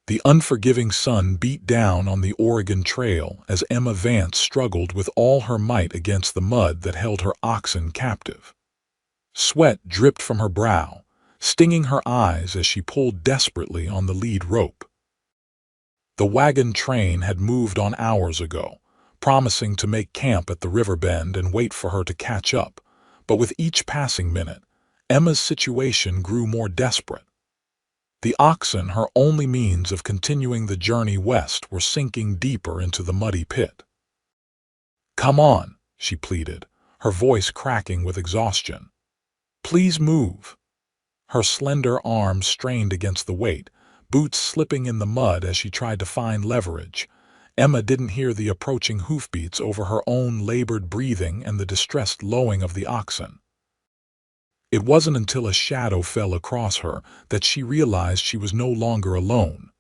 The unforgiving sun beat down on the Oregon Trail as Emma Vance struggled with all her might against the mud that held her oxen captive. Sweat dripped from her brow, stinging her eyes as she pulled desperately on the lead rope. The wagon train had moved on hours ago, promising to make camp at the river bend and wait for her to catch up, but with each passing minute, Emma's situation grew more desperate. The oxen, her only means of continuing the journey west, were sinking deeper into the muddy pit. "Come on," she pleaded, her voice cracking with exhaustion. "Please move." Her slender arms strained against the weight, boots slipping in the mud as she tried to find leverage. Emma didn't hear the approaching hoofbeats over her own labored breathing and the distressed lowing of the oxen. It wasn't until a shadow fell across her that she realized she was no longer alone.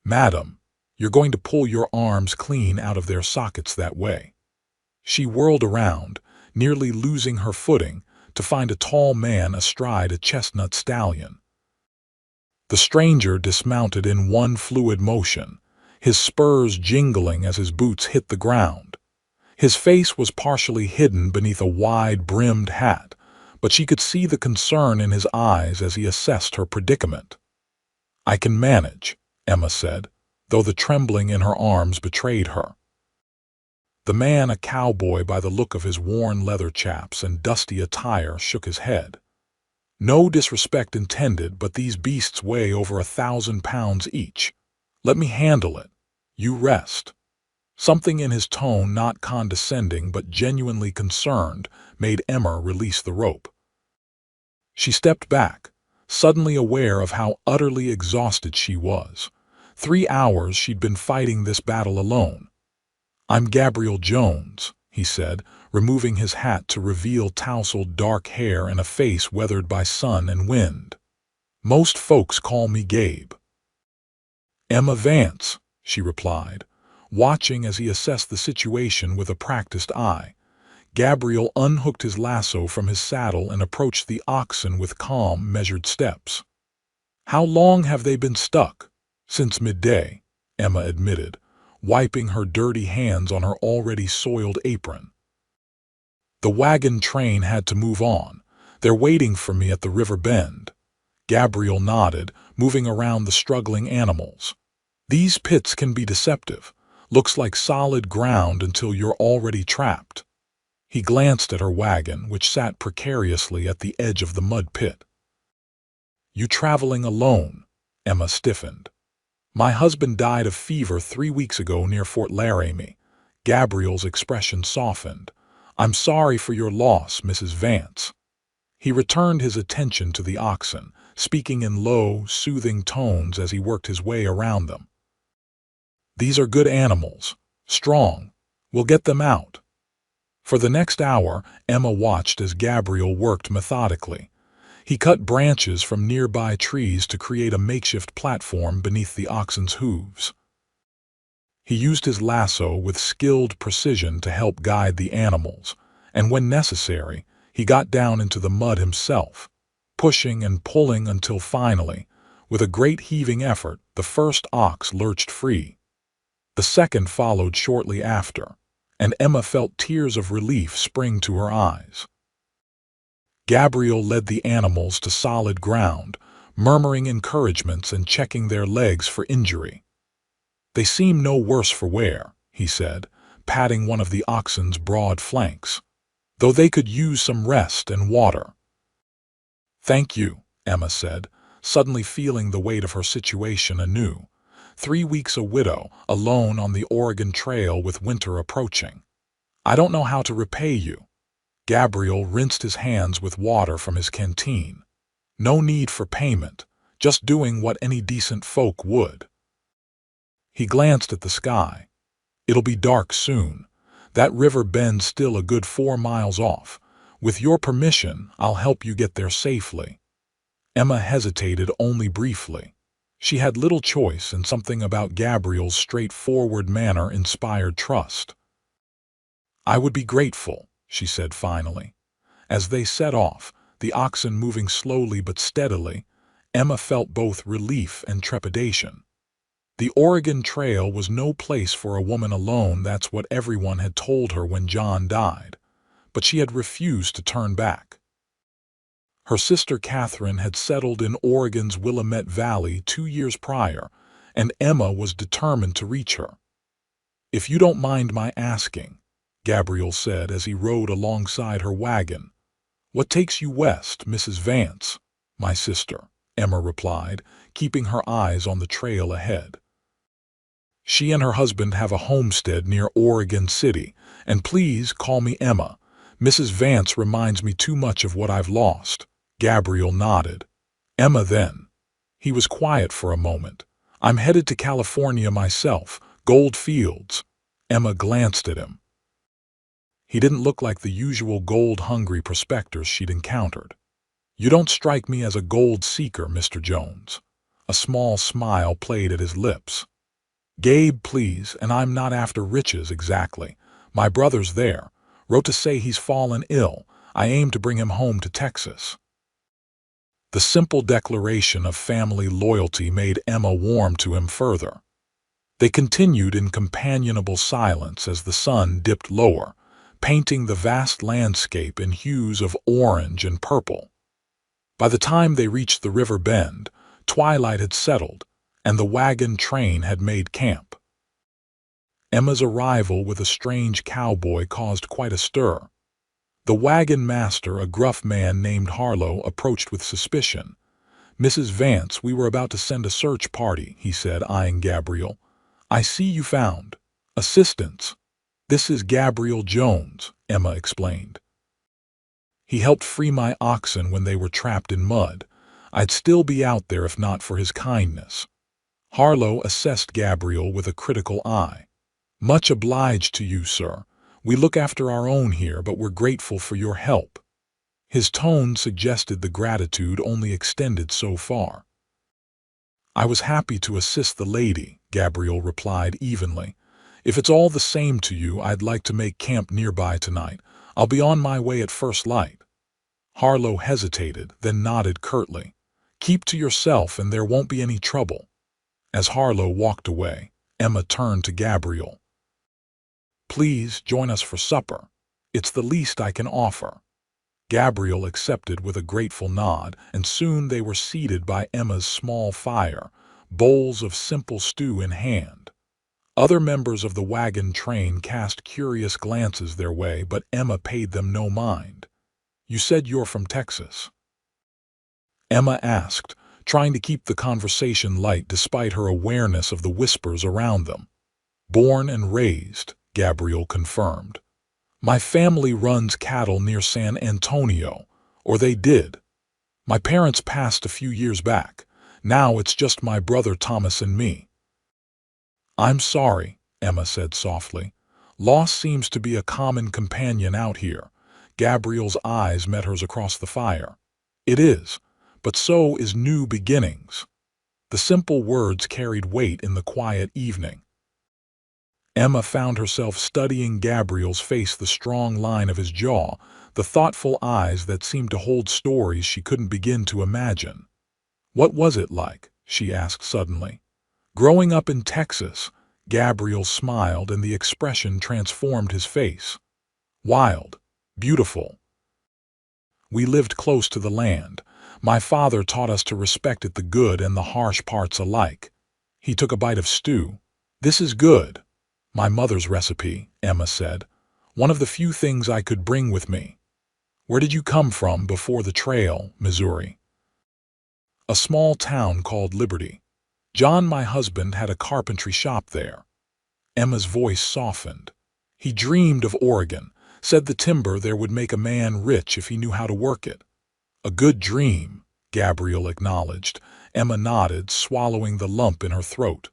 "Madam, you're going to pull your arms clean out of their sockets that way." She whirled around, nearly losing her footing, to find a tall man astride a chestnut stallion. The stranger dismounted in one fluid motion, his spurs jingling as his boots hit the ground. His face was partially hidden beneath a wide-brimmed hat, but she could see the concern in his eyes as he assessed her predicament. "I can manage," Emma said, though the trembling in her arms betrayed her. The man, a cowboy by the look of his worn leather chaps and dusty attire, shook his head. "No disrespect intended, but these beasts weigh over 1,000 pounds each. Let me handle it. You rest." Something in his tone, not condescending but genuinely concerned, made Emma release the rope. She stepped back, suddenly aware of how utterly exhausted she was. 3 hours she'd been fighting this battle alone. "I'm Gabriel Jones," he said, removing his hat to reveal tousled dark hair and a face weathered by sun and wind. "Most folks call me Gabe." "Emma Vance," she replied, watching as he assessed the situation with a practiced eye. Gabriel unhooked his lasso from his saddle and approached the oxen with calm, measured steps. "How long have they been stuck?" "Since midday," Emma admitted, wiping her dirty hands on her already soiled apron. "The wagon train had to move on. They're waiting for me at the river bend." Gabriel nodded, moving around the struggling animals. "These pits can be deceptive. Looks like solid ground until you're already trapped." He glanced at her wagon, which sat precariously at the edge of the mud pit. "You traveling alone?" Emma stiffened. "My husband died of fever 3 weeks ago near Fort Laramie." Gabriel's expression softened. "I'm sorry for your loss, Mrs. Vance." He returned his attention to the oxen, speaking in low, soothing tones as he worked his way around them. "These are good animals, strong. We'll get them out." For the next hour, Emma watched as Gabriel worked methodically. He cut branches from nearby trees to create a makeshift platform beneath the oxen's hooves. He used his lasso with skilled precision to help guide the animals, and when necessary, he got down into the mud himself, pushing and pulling until finally, with a great heaving effort, the first ox lurched free. The second followed shortly after, and Emma felt tears of relief spring to her eyes. Gabriel led the animals to solid ground, murmuring encouragements and checking their legs for injury. "They seem no worse for wear," he said, patting one of the oxen's broad flanks, "though they could use some rest and water." "Thank you," Emma said, suddenly feeling the weight of her situation anew. 3 weeks a widow, alone on the Oregon Trail with winter approaching. "I don't know how to repay you." Gabriel rinsed his hands with water from his canteen. "No need for payment, just doing what any decent folk would." He glanced at the sky. "It'll be dark soon. That river bend's still a good 4 miles off. With your permission, I'll help you get there safely." Emma hesitated only briefly. She had little choice, and something about Gabriel's straightforward manner inspired trust. "I would be grateful," she said finally. As they set off, the oxen moving slowly but steadily, Emma felt both relief and trepidation. The Oregon Trail was no place for a woman alone, that's what everyone had told her when John died, but she had refused to turn back. Her sister Catherine had settled in Oregon's Willamette Valley 2 years prior, and Emma was determined to reach her. "If you don't mind my asking," Gabriel said as he rode alongside her wagon. "What takes you west, Mrs. Vance?" "My sister," Emma replied, keeping her eyes on the trail ahead. "She and her husband have a homestead near Oregon City, and please call me Emma. Mrs. Vance reminds me too much of what I've lost." Gabriel nodded. "Emma, then." He was quiet for a moment. "I'm headed to California myself, Gold Fields." Emma glanced at him. He didn't look like the usual gold-hungry prospectors she'd encountered. "You don't strike me as a gold seeker, Mr. Jones." A small smile played at his lips. "Gabe, please, and I'm not after riches exactly. My brother's there. Wrote to say he's fallen ill. I aim to bring him home to Texas." The simple declaration of family loyalty made Emma warm to him further. They continued in companionable silence as the sun dipped lower, painting the vast landscape in hues of orange and purple. By the time they reached the river bend, twilight had settled, and the wagon train had made camp. Emma's arrival with a strange cowboy caused quite a stir. The wagon master, a gruff man named Harlow, approached with suspicion. "Mrs. Vance, we were about to send a search party," he said, eyeing Gabriel. "I see you found assistance." "This is Gabriel Jones," Emma explained. "He helped free my oxen when they were trapped in mud. I'd still be out there if not for his kindness." Harlow assessed Gabriel with a critical eye. "Much obliged to you, sir. We look after our own here, but we're grateful for your help." His tone suggested the gratitude only extended so far. "I was happy to assist the lady," Gabriel replied evenly. "If it's all the same to you, I'd like to make camp nearby tonight. I'll be on my way at first light." Harlow hesitated, then nodded curtly. "Keep to yourself and there won't be any trouble." As Harlow walked away, Emma turned to Gabriel. "Please join us for supper. It's the least I can offer." Gabriel accepted with a grateful nod, and soon they were seated by Emma's small fire, bowls of simple stew in hand. Other members of the wagon train cast curious glances their way, but Emma paid them no mind. "You said you're from Texas?" Emma asked, trying to keep the conversation light despite her awareness of the whispers around them. "Born and raised," Gabriel confirmed. "My family runs cattle near San Antonio, or they did. My parents passed a few years back. Now it's just my brother Thomas and me." "I'm sorry," Emma said softly. "Loss seems to be a common companion out here." Gabriel's eyes met hers across the fire. "It is, but so is new beginnings." The simple words carried weight in the quiet evening. Emma found herself studying Gabriel's face, the strong line of his jaw, the thoughtful eyes that seemed to hold stories she couldn't begin to imagine. "What was it like?" she asked suddenly. "Growing up in Texas," Gabriel smiled, and the expression transformed his face. "Wild, beautiful. We lived close to the land. My father taught us to respect it, the good and the harsh parts alike." He took a bite of stew. "This is good. My mother's recipe," Emma said. "One of the few things I could bring with me." "Where did you come from before the trail?" "Missouri. A small town called Liberty. John, my husband, had a carpentry shop there." Emma's voice softened. "He dreamed of Oregon, said the timber there would make a man rich if he knew how to work it." "A good dream," Gabriel acknowledged. Emma nodded, swallowing the lump in her throat.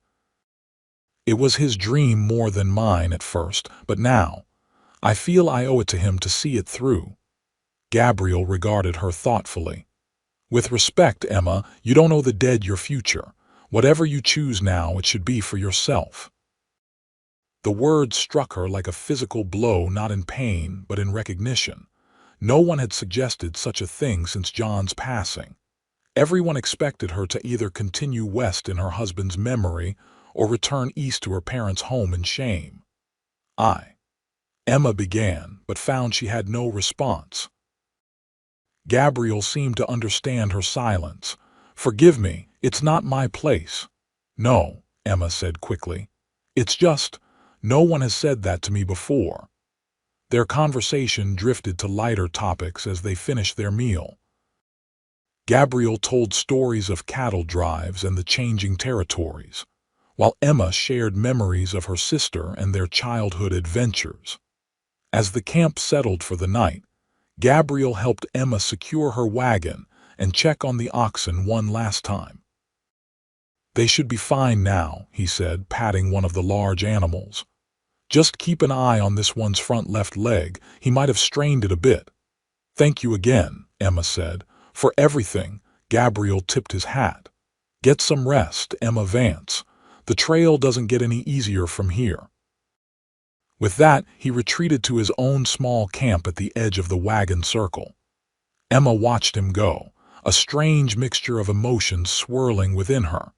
"It was his dream more than mine at first, but now I feel I owe it to him to see it through." Gabriel regarded her thoughtfully. "With respect, Emma, you don't owe the dead your future. Whatever you choose now, it should be for yourself." The words struck her like a physical blow, not in pain, but in recognition. No one had suggested such a thing since John's passing. Everyone expected her to either continue west in her husband's memory or return east to her parents' home in shame. Emma began, but found she had no response. Gabriel seemed to understand her silence. "Forgive me, it's not my place." "No," Emma said quickly. "It's just, no one has said that to me before." Their conversation drifted to lighter topics as they finished their meal. Gabriel told stories of cattle drives and the changing territories, while Emma shared memories of her sister and their childhood adventures. As the camp settled for the night, Gabriel helped Emma secure her wagon and check on the oxen one last time. "They should be fine now," he said, patting one of the large animals. "Just keep an eye on this one's front left leg. He might have strained it a bit." "Thank you again," Emma said, "for everything." Gabriel tipped his hat. "Get some rest, Emma Vance. The trail doesn't get any easier from here." With that, he retreated to his own small camp at the edge of the wagon circle. Emma watched him go, a strange mixture of emotions swirling within her.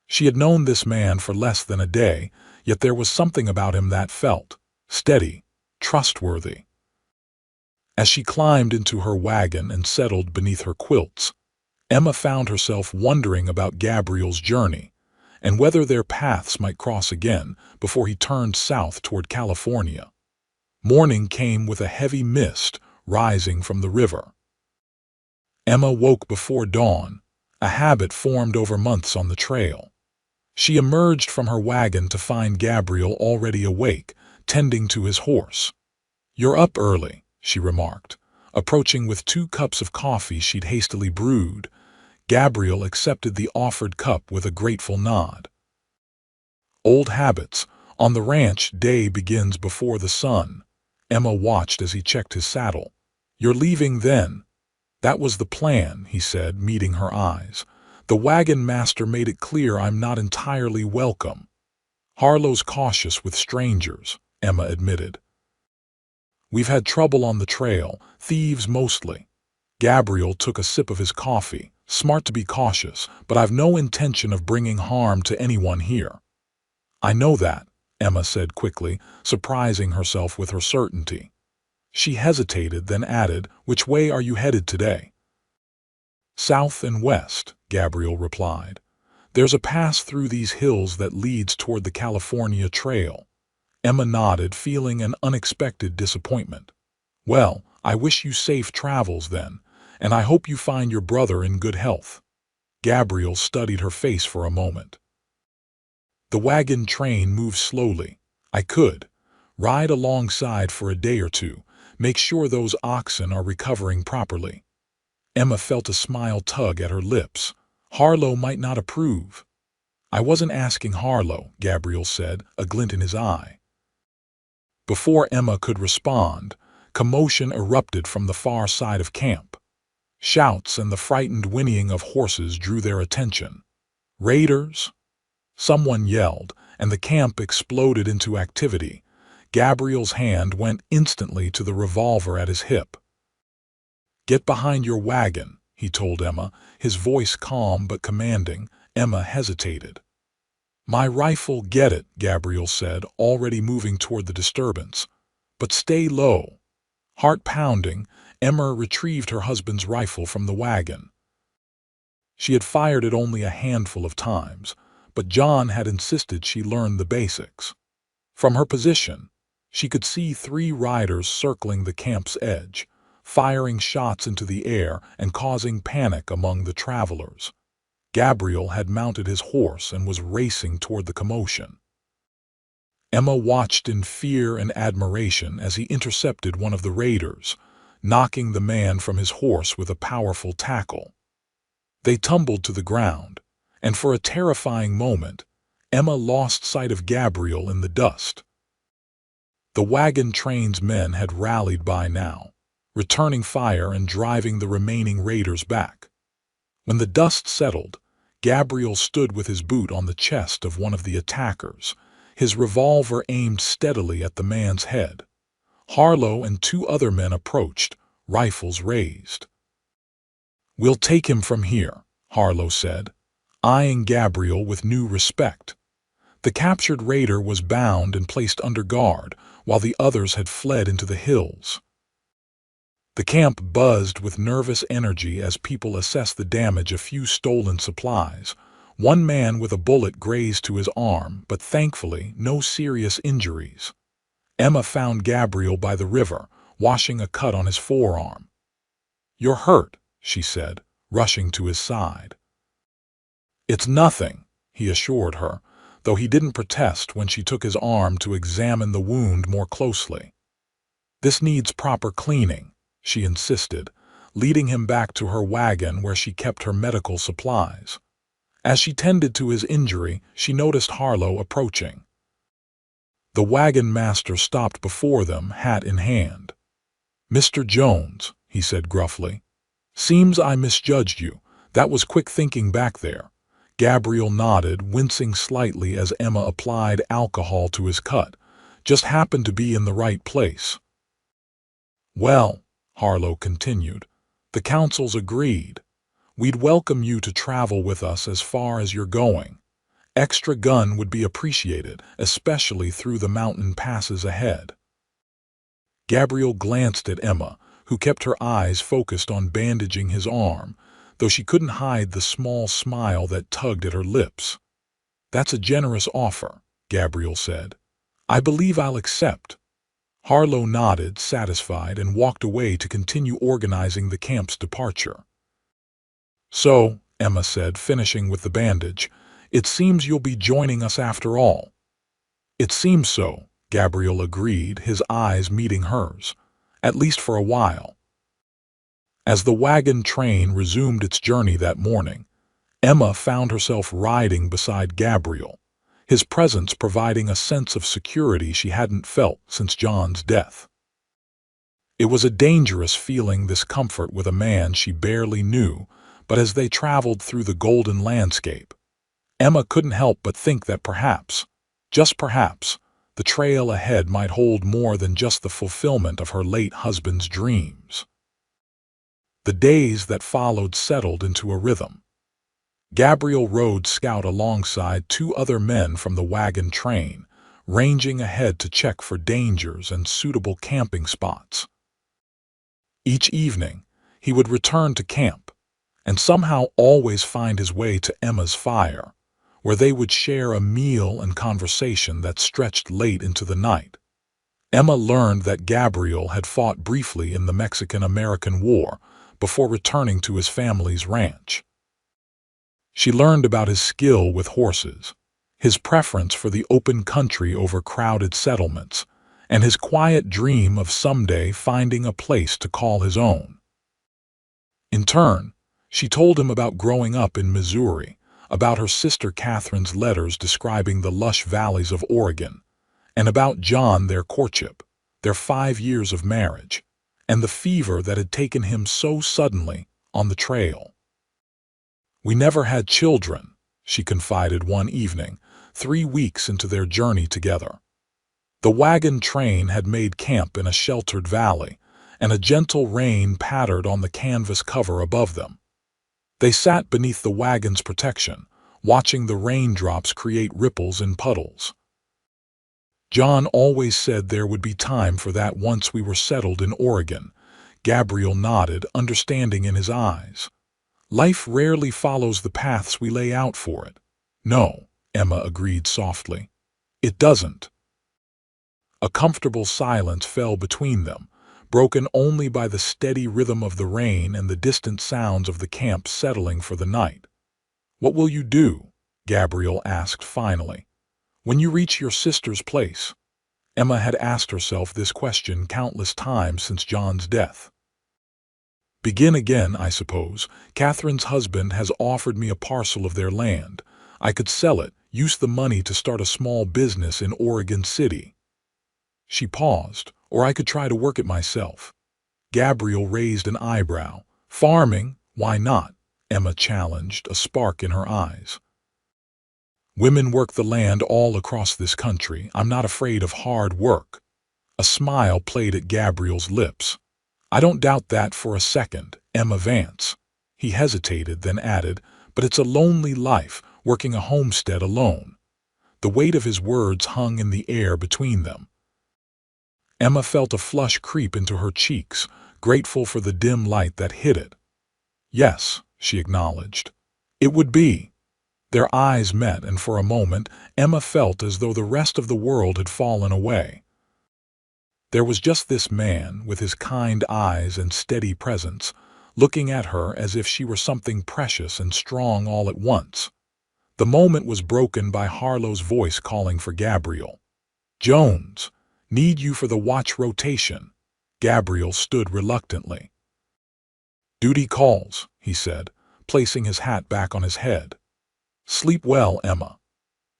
She had known this man for less than a day, yet there was something about him that felt steady, trustworthy. As she climbed into her wagon and settled beneath her quilts, Emma found herself wondering about Gabriel's journey and whether their paths might cross again before he turned south toward California. Morning came with a heavy mist rising from the river. Emma woke before dawn, a habit formed over months on the trail. She emerged from her wagon to find Gabriel already awake, tending to his horse. "You're up early," she remarked, approaching with 2 cups of coffee she'd hastily brewed. Gabriel accepted the offered cup with a grateful nod. "Old habits. On the ranch, day begins before the sun." Emma watched as he checked his saddle. "You're leaving then?" "That was the plan," he said, meeting her eyes. "The wagon master made it clear I'm not entirely welcome." "Harlow's cautious with strangers," Emma admitted. "We've had trouble on the trail, thieves mostly." Gabriel took a sip of his coffee. "Smart to be cautious, but I've no intention of bringing harm to anyone here." "I know that," Emma said quickly, surprising herself with her certainty. She hesitated, then added, "Which way are you headed today?" "South and west," Gabriel replied. "There's a pass through these hills that leads toward the California Trail." Emma nodded, feeling an unexpected disappointment. "Well, I wish you safe travels then, and I hope you find your brother in good health." Gabriel studied her face for a moment. "The wagon train moves slowly. I could ride alongside for a day or two, make sure those oxen are recovering properly." Emma felt a smile tug at her lips. "Harlow might not approve." "I wasn't asking Harlow," Gabriel said, a glint in his eye. Before Emma could respond, commotion erupted from the far side of camp. Shouts and the frightened whinnying of horses drew their attention. "Raiders!" Someone yelled, and the camp exploded into activity. Gabriel's hand went instantly to the revolver at his hip. "Get behind your wagon," he told Emma, his voice calm but commanding. Emma hesitated. "My rifle, get it," Gabriel said, already moving toward the disturbance. "But stay low." Heart pounding, Emma retrieved her husband's rifle from the wagon. She had fired it only a handful of times, but John had insisted she learn the basics. From her position, she could see 3 riders circling the camp's edge, firing shots into the air and causing panic among the travelers. Gabriel had mounted his horse and was racing toward the commotion. Emma watched in fear and admiration as he intercepted one of the raiders, knocking the man from his horse with a powerful tackle. They tumbled to the ground, and for a terrifying moment, Emma lost sight of Gabriel in the dust. The wagon train's men had rallied by now, returning fire and driving the remaining raiders back. When the dust settled, Gabriel stood with his boot on the chest of one of the attackers, his revolver aimed steadily at the man's head. Harlow and 2 other men approached, rifles raised. "We'll take him from here," Harlow said, eyeing Gabriel with new respect. The captured raider was bound and placed under guard, while the others had fled into the hills. The camp buzzed with nervous energy as people assessed the damage a few stolen supplies. One man with a bullet grazed to his arm, but thankfully no serious injuries. Emma found Gabriel by the river, washing a cut on his forearm. "You're hurt," she said, rushing to his side. "It's nothing," he assured her, though he didn't protest when she took his arm to examine the wound more closely. "This needs proper cleaning," she insisted, leading him back to her wagon where she kept her medical supplies. As she tended to his injury, she noticed Harlow approaching. The wagon master stopped before them, hat in hand. "Mr. Jones," he said gruffly. "Seems I misjudged you. That was quick thinking back there." Gabriel nodded, wincing slightly as Emma applied alcohol to his cut. "Just happened to be in the right place." "Well," Harlow continued, "the council's agreed. We'd welcome you to travel with us as far as you're going. Extra gun would be appreciated, especially through the mountain passes ahead." Gabriel glanced at Emma, who kept her eyes focused on bandaging his arm, though she couldn't hide the small smile that tugged at her lips. "That's a generous offer," Gabriel said. "I believe I'll accept." Harlow nodded, satisfied, and walked away to continue organizing the camp's departure. "So," Emma said, finishing with the bandage, "it seems you'll be joining us after all." "It seems so," Gabriel agreed, his eyes meeting hers, "at least for a while." As the wagon train resumed its journey that morning, Emma found herself riding beside Gabriel, his presence providing a sense of security she hadn't felt since John's death. It was a dangerous feeling, this comfort with a man she barely knew, but as they traveled through the golden landscape, Emma couldn't help but think that perhaps, just perhaps, the trail ahead might hold more than just the fulfillment of her late husband's dreams. The days that followed settled into a rhythm. Gabriel rode scout alongside two other men from the wagon train, ranging ahead to check for dangers and suitable camping spots. Each evening, he would return to camp, and somehow always find his way to Emma's fire, where they would share a meal and conversation that stretched late into the night. Emma learned that Gabriel had fought briefly in the Mexican-American War before returning to his family's ranch. She learned about his skill with horses, his preference for the open country over crowded settlements, and his quiet dream of someday finding a place to call his own. In turn, she told him about growing up in Missouri, about her sister Catherine's letters describing the lush valleys of Oregon, and about John, their courtship, their 5 years of marriage, and the fever that had taken him so suddenly on the trail. "We never had children," she confided one evening, 3 weeks into their journey together. The wagon train had made camp in a sheltered valley, and a gentle rain pattered on the canvas cover above them. They sat beneath the wagon's protection, watching the raindrops create ripples in puddles. "John always said there would be time for that once we were settled in Oregon." Gabriel nodded, understanding in his eyes. "Life rarely follows the paths we lay out for it." "No," Emma agreed softly. "It doesn't." A comfortable silence fell between them, broken only by the steady rhythm of the rain and the distant sounds of the camp settling for the night. "What will you do?" Gabriel asked finally. "When you reach your sister's place?" Emma had asked herself this question countless times since John's death. "Begin again, I suppose. Catherine's husband has offered me a parcel of their land. I could sell it, use the money to start a small business in Oregon City." She paused. "Or I could try to work it myself." Gabriel raised an eyebrow. "Farming? Why not?" Emma challenged, a spark in her eyes. "Women work the land all across this country. I'm not afraid of hard work." A smile played at Gabriel's lips. "I don't doubt that for a second, Emma Vance." He hesitated, then added, "But it's a lonely life, working a homestead alone." The weight of his words hung in the air between them. Emma felt a flush creep into her cheeks, grateful for the dim light that hid it. Yes, she acknowledged. It would be. Their eyes met, and for a moment Emma felt as though the rest of the world had fallen away. There was just this man, with his kind eyes and steady presence, looking at her as if she were something precious and strong all at once. The moment was broken by Harlow's voice calling for Gabriel. "Jones, need you for the watch rotation." Gabriel stood reluctantly. "Duty calls," he said, placing his hat back on his head. "Sleep well, Emma."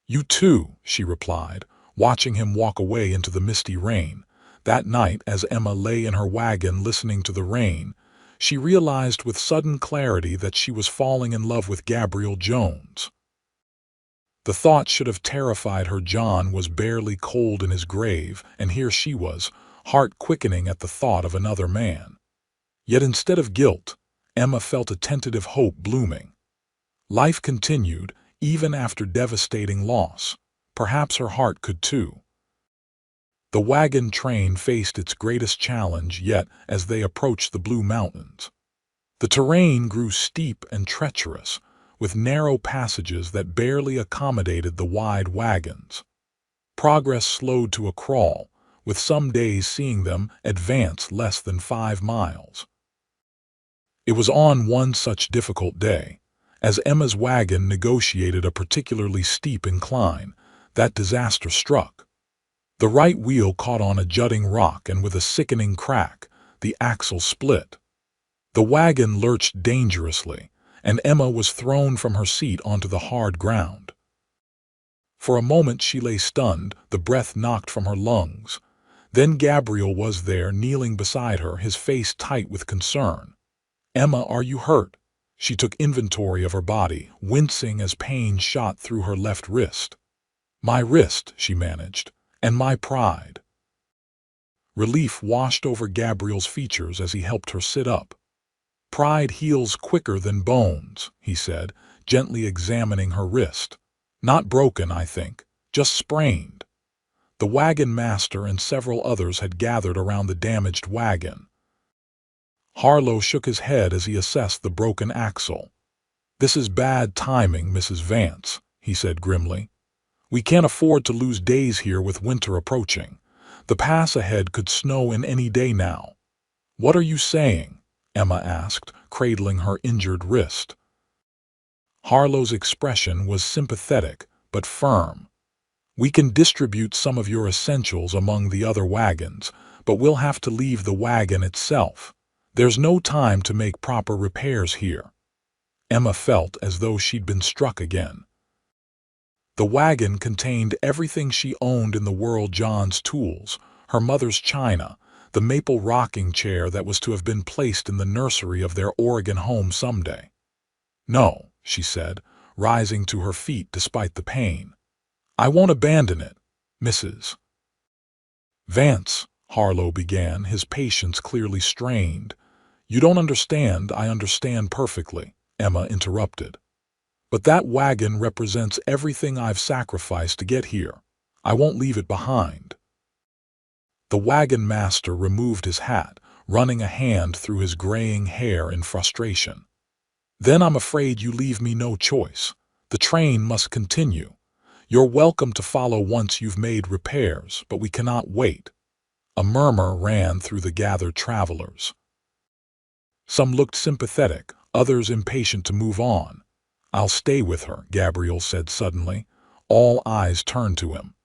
"You too," she replied, watching him walk away into the misty rain. That night, as Emma lay in her wagon listening to the rain, she realized with sudden clarity that she was falling in love with Gabriel Jones. The thought should have terrified her. John was barely cold in his grave, and here she was, heart quickening at the thought of another man. Yet instead of guilt, Emma felt a tentative hope blooming. Life continued, even after devastating loss. Perhaps her heart could too. The wagon train faced its greatest challenge yet as they approached the Blue Mountains. The terrain grew steep and treacherous, with narrow passages that barely accommodated the wide wagons. Progress slowed to a crawl, with some days seeing them advance less than 5 miles. It was on one such difficult day, as Emma's wagon negotiated a particularly steep incline, that disaster struck. The right wheel caught on a jutting rock, and with a sickening crack, the axle split. The wagon lurched dangerously, and Emma was thrown from her seat onto the hard ground. For a moment she lay stunned, the breath knocked from her lungs. Then Gabriel was there, kneeling beside her, his face tight with concern. "Emma, are you hurt?" She took inventory of her body, wincing as pain shot through her left wrist. "My wrist," she managed, "and my pride." Relief washed over Gabriel's features as he helped her sit up. "Pride heals quicker than bones," he said, gently examining her wrist. "Not broken, I think, just sprained." The wagon master and several others had gathered around the damaged wagon. Harlow shook his head as he assessed the broken axle. "This is bad timing, Mrs. Vance," he said grimly. "We can't afford to lose days here with winter approaching. The pass ahead could snow in any day now." "What are you saying?" Emma asked, cradling her injured wrist. Harlow's expression was sympathetic but firm. "We can distribute some of your essentials among the other wagons, but we'll have to leave the wagon itself. There's no time to make proper repairs here." Emma felt as though she'd been struck again. The wagon contained everything she owned in the world: John's tools, her mother's china, the maple rocking chair that was to have been placed in the nursery of their Oregon home someday. "No," she said, rising to her feet despite the pain. "I won't abandon it, Mrs. Vance," Harlow began, his patience clearly strained. "You don't understand." "I understand perfectly," Emma interrupted. "But that wagon represents everything I've sacrificed to get here. I won't leave it behind." The wagon master removed his hat, running a hand through his graying hair in frustration. "Then I'm afraid you leave me no choice. The train must continue. You're welcome to follow once you've made repairs, but we cannot wait." A murmur ran through the gathered travelers. Some looked sympathetic, others impatient to move on. "I'll stay with her," Gabriel said suddenly. All eyes turned to him.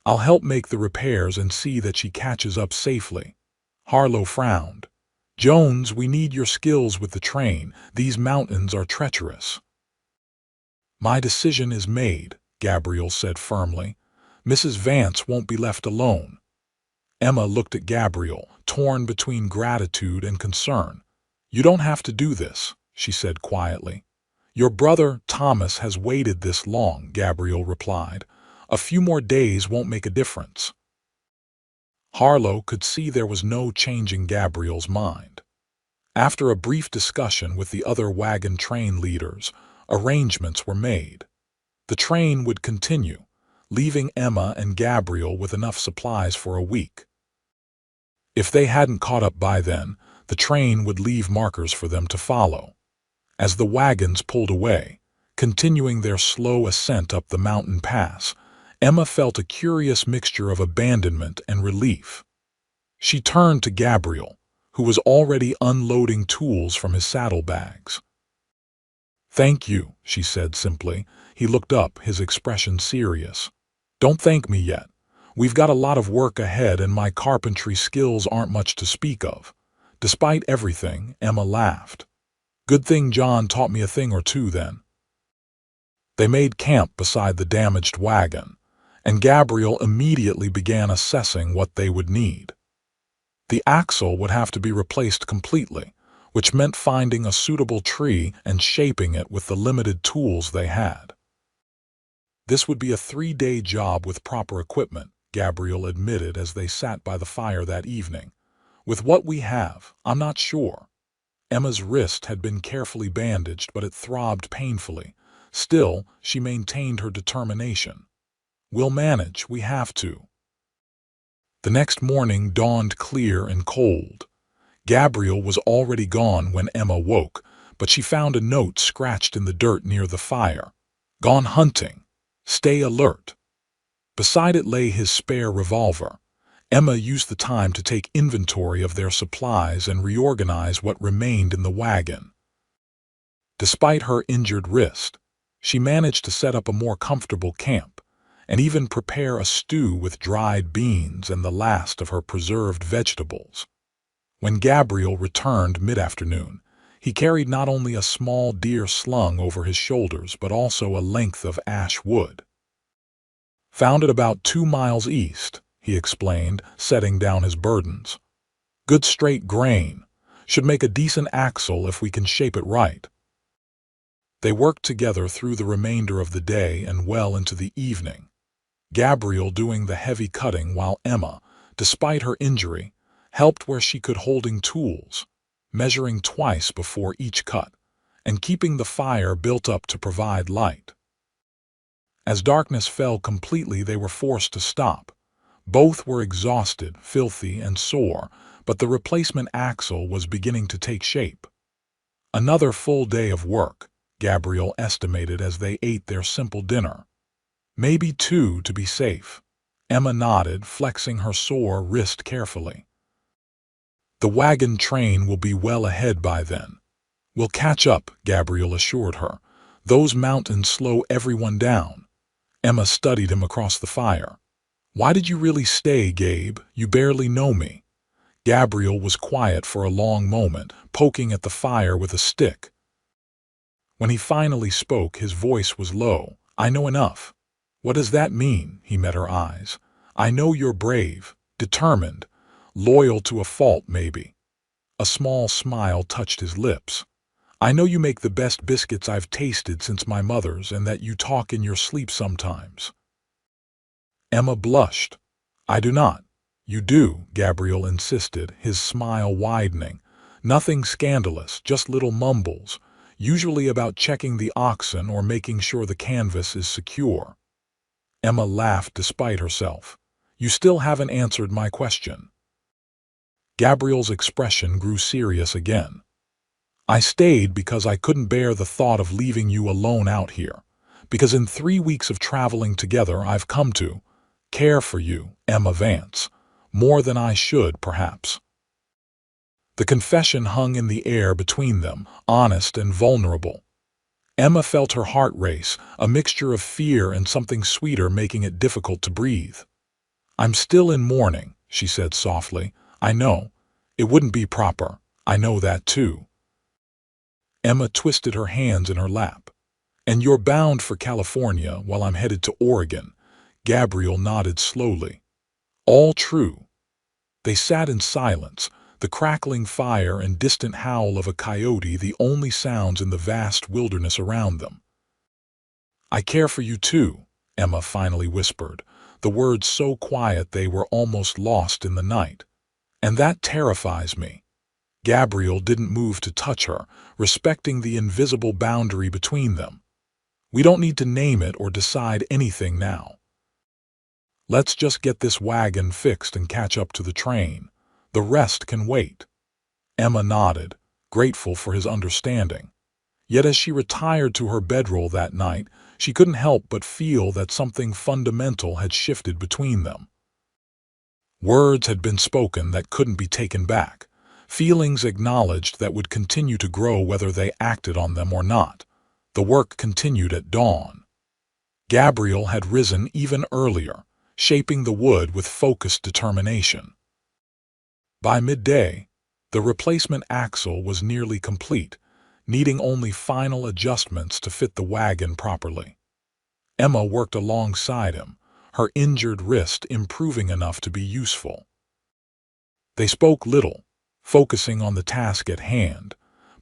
"I'll help make the repairs and see that she catches up safely." Harlow frowned. "Jones, we need your skills with the train. These mountains are treacherous." "My decision is made," Gabriel said firmly. "Mrs. Vance won't be left alone." Emma looked at Gabriel, torn between gratitude and concern. "You don't have to do this," she said quietly. "Your brother, Thomas, has waited this long," Gabriel replied. "A few more days won't make a difference." Harlow could see there was no changing Gabriel's mind. After a brief discussion with the other wagon train leaders, arrangements were made. The train would continue, leaving Emma and Gabriel with enough supplies for a week. If they hadn't caught up by then, the train would leave markers for them to follow. As the wagons pulled away, continuing their slow ascent up the mountain pass, Emma felt a curious mixture of abandonment and relief. She turned to Gabriel, who was already unloading tools from his saddlebags. "Thank you," she said simply. He looked up, his expression serious. "Don't thank me yet. We've got a lot of work ahead and my carpentry skills aren't much to speak of." Despite everything, Emma laughed. "Good thing John taught me a thing or two then." They made camp beside the damaged wagon, and Gabriel immediately began assessing what they would need. The axle would have to be replaced completely, which meant finding a suitable tree and shaping it with the limited tools they had. This would be a 3-day job with proper equipment, Gabriel admitted as they sat by the fire that evening. "With what we have, I'm not sure." Emma's wrist had been carefully bandaged, but it throbbed painfully. Still, she maintained her determination. "We'll manage, we have to." The next morning dawned clear and cold. Gabriel was already gone when Emma woke, but she found a note scratched in the dirt near the fire. "Gone hunting. Stay alert." Beside it lay his spare revolver. Emma used the time to take inventory of their supplies and reorganize what remained in the wagon. Despite her injured wrist, she managed to set up a more comfortable camp, and even prepare a stew with dried beans and the last of her preserved vegetables. When Gabriel returned mid-afternoon, he carried not only a small deer slung over his shoulders but also a length of ash wood. "Found it about 2 miles east," he explained, setting down his burdens. "Good straight grain. Should make a decent axle if we can shape it right." They worked together through the remainder of the day and well into the evening, Gabriel doing the heavy cutting while Emma, despite her injury, helped where she could, holding tools, measuring twice before each cut, and keeping the fire built up to provide light. As darkness fell completely, they were forced to stop. Both were exhausted, filthy, and sore, but the replacement axle was beginning to take shape. Another full day of work, Gabriel estimated as they ate their simple dinner. "Maybe 2 to be safe." Emma nodded, flexing her sore wrist carefully. "The wagon train will be well ahead by then." "We'll catch up," Gabriel assured her. "Those mountains slow everyone down." Emma studied him across the fire. "Why did you really stay, Gabe? You barely know me." Gabriel was quiet for a long moment, poking at the fire with a stick. When he finally spoke, his voice was low. "I know enough." "What does that mean?" He met her eyes. "I know you're brave, determined, loyal to a fault maybe." A small smile touched his lips. "I know you make the best biscuits I've tasted since my mother's and that you talk in your sleep sometimes." Emma blushed. "I do not." "You do," Gabriel insisted, his smile widening. "Nothing scandalous, just little mumbles, usually about checking the oxen or making sure the canvas is secure." Emma laughed despite herself. "You still haven't answered my question." Gabriel's expression grew serious again. "I stayed because I couldn't bear the thought of leaving you alone out here. Because in 3 weeks of traveling together I've come to care for you, Emma Vance, more than I should, perhaps." The confession hung in the air between them, honest and vulnerable. Emma felt her heart race, a mixture of fear and something sweeter making it difficult to breathe. "I'm still in mourning," she said softly. "I know. It wouldn't be proper. I know that too." Emma twisted her hands in her lap. "And you're bound for California while I'm headed to Oregon." Gabriel nodded slowly. "All true." They sat in silence, the crackling fire and distant howl of a coyote the only sounds in the vast wilderness around them. "I care for you too," Emma finally whispered, the words so quiet they were almost lost in the night. "And that terrifies me." Gabriel didn't move to touch her, respecting the invisible boundary between them. "We don't need to name it or decide anything now." Let's just get this wagon fixed and catch up to the train. The rest can wait." Emma nodded, grateful for his understanding. Yet as she retired to her bedroll that night, she couldn't help but feel that something fundamental had shifted between them. Words had been spoken that couldn't be taken back, feelings acknowledged that would continue to grow whether they acted on them or not. The work continued at dawn. Gabriel had risen even earlier, shaping the wood with focused determination. By midday, the replacement axle was nearly complete, needing only final adjustments to fit the wagon properly. Emma worked alongside him, her injured wrist improving enough to be useful. They spoke little, focusing on the task at hand,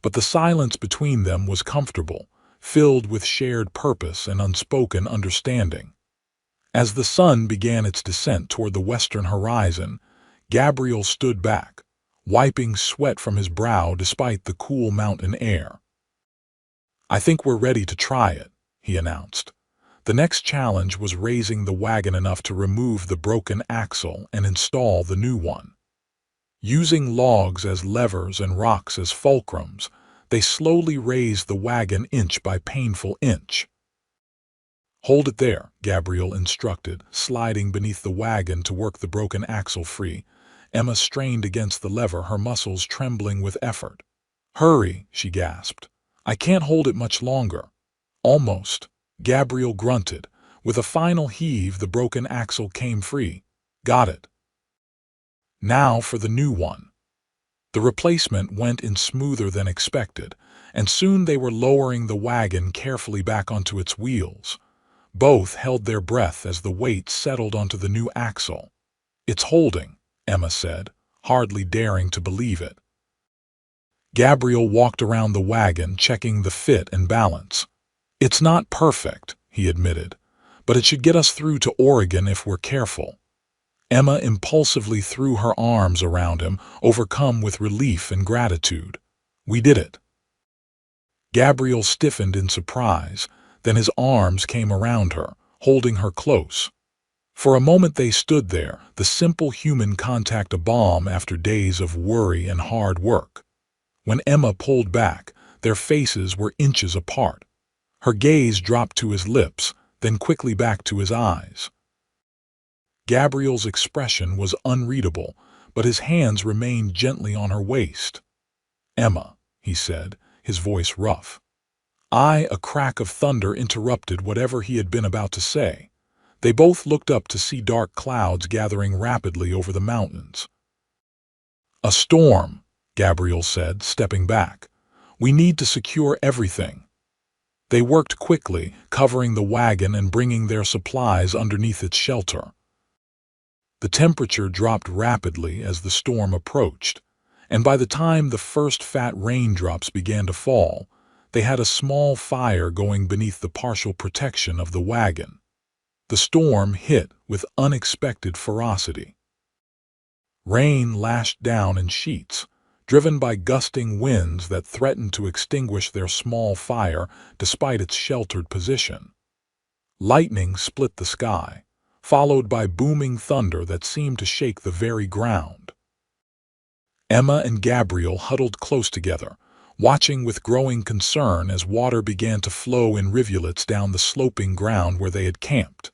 but the silence between them was comfortable, filled with shared purpose and unspoken understanding. As the sun began its descent toward the western horizon, Gabriel stood back, wiping sweat from his brow despite the cool mountain air. "I think we're ready to try it," he announced. The next challenge was raising the wagon enough to remove the broken axle and install the new one. Using logs as levers and rocks as fulcrums, they slowly raised the wagon inch by painful inch. "Hold it there," Gabriel instructed, sliding beneath the wagon to work the broken axle free. Emma strained against the lever, her muscles trembling with effort. "Hurry," she gasped. "I can't hold it much longer." "Almost," Gabriel grunted. With a final heave, the broken axle came free. "Got it. Now for the new one." The replacement went in smoother than expected, and soon they were lowering the wagon carefully back onto its wheels. Both held their breath as the weight settled onto the new axle. "It's holding," Emma said, hardly daring to believe it. Gabriel walked around the wagon, checking the fit and balance. "It's not perfect," he admitted, "but it should get us through to Oregon if we're careful." Emma impulsively threw her arms around him, overcome with relief and gratitude. "We did it." Gabriel stiffened in surprise, then his arms came around her, holding her close. For a moment they stood there, the simple human contact a balm after days of worry and hard work. When Emma pulled back, their faces were inches apart. Her gaze dropped to his lips, then quickly back to his eyes. Gabriel's expression was unreadable, but his hands remained gently on her waist. "Emma," he said, his voice rough. A crack of thunder interrupted whatever he had been about to say. They both looked up to see dark clouds gathering rapidly over the mountains. "A storm," Gabriel said, stepping back. "We need to secure everything." They worked quickly, covering the wagon and bringing their supplies underneath its shelter. The temperature dropped rapidly as the storm approached, and by the time the first fat raindrops began to fall, they had a small fire going beneath the partial protection of the wagon. The storm hit with unexpected ferocity. Rain lashed down in sheets, driven by gusting winds that threatened to extinguish their small fire despite its sheltered position. Lightning split the sky, followed by booming thunder that seemed to shake the very ground. Emma and Gabriel huddled close together, watching with growing concern as water began to flow in rivulets down the sloping ground where they had camped.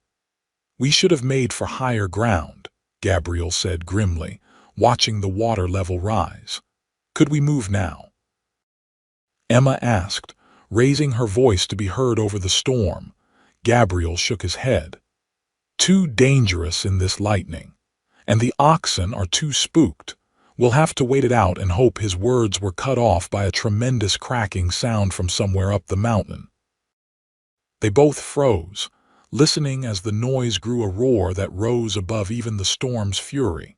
"We should have made for higher ground," Gabriel said grimly, watching the water level rise. "Could we move now?" Emma asked, raising her voice to be heard over the storm. Gabriel shook his head. "Too dangerous in this lightning. And the oxen are too spooked. We'll have to wait it out," and hope his words were cut off by a tremendous cracking sound from somewhere up the mountain. They both froze, listening as the noise grew a roar that rose above even the storm's fury.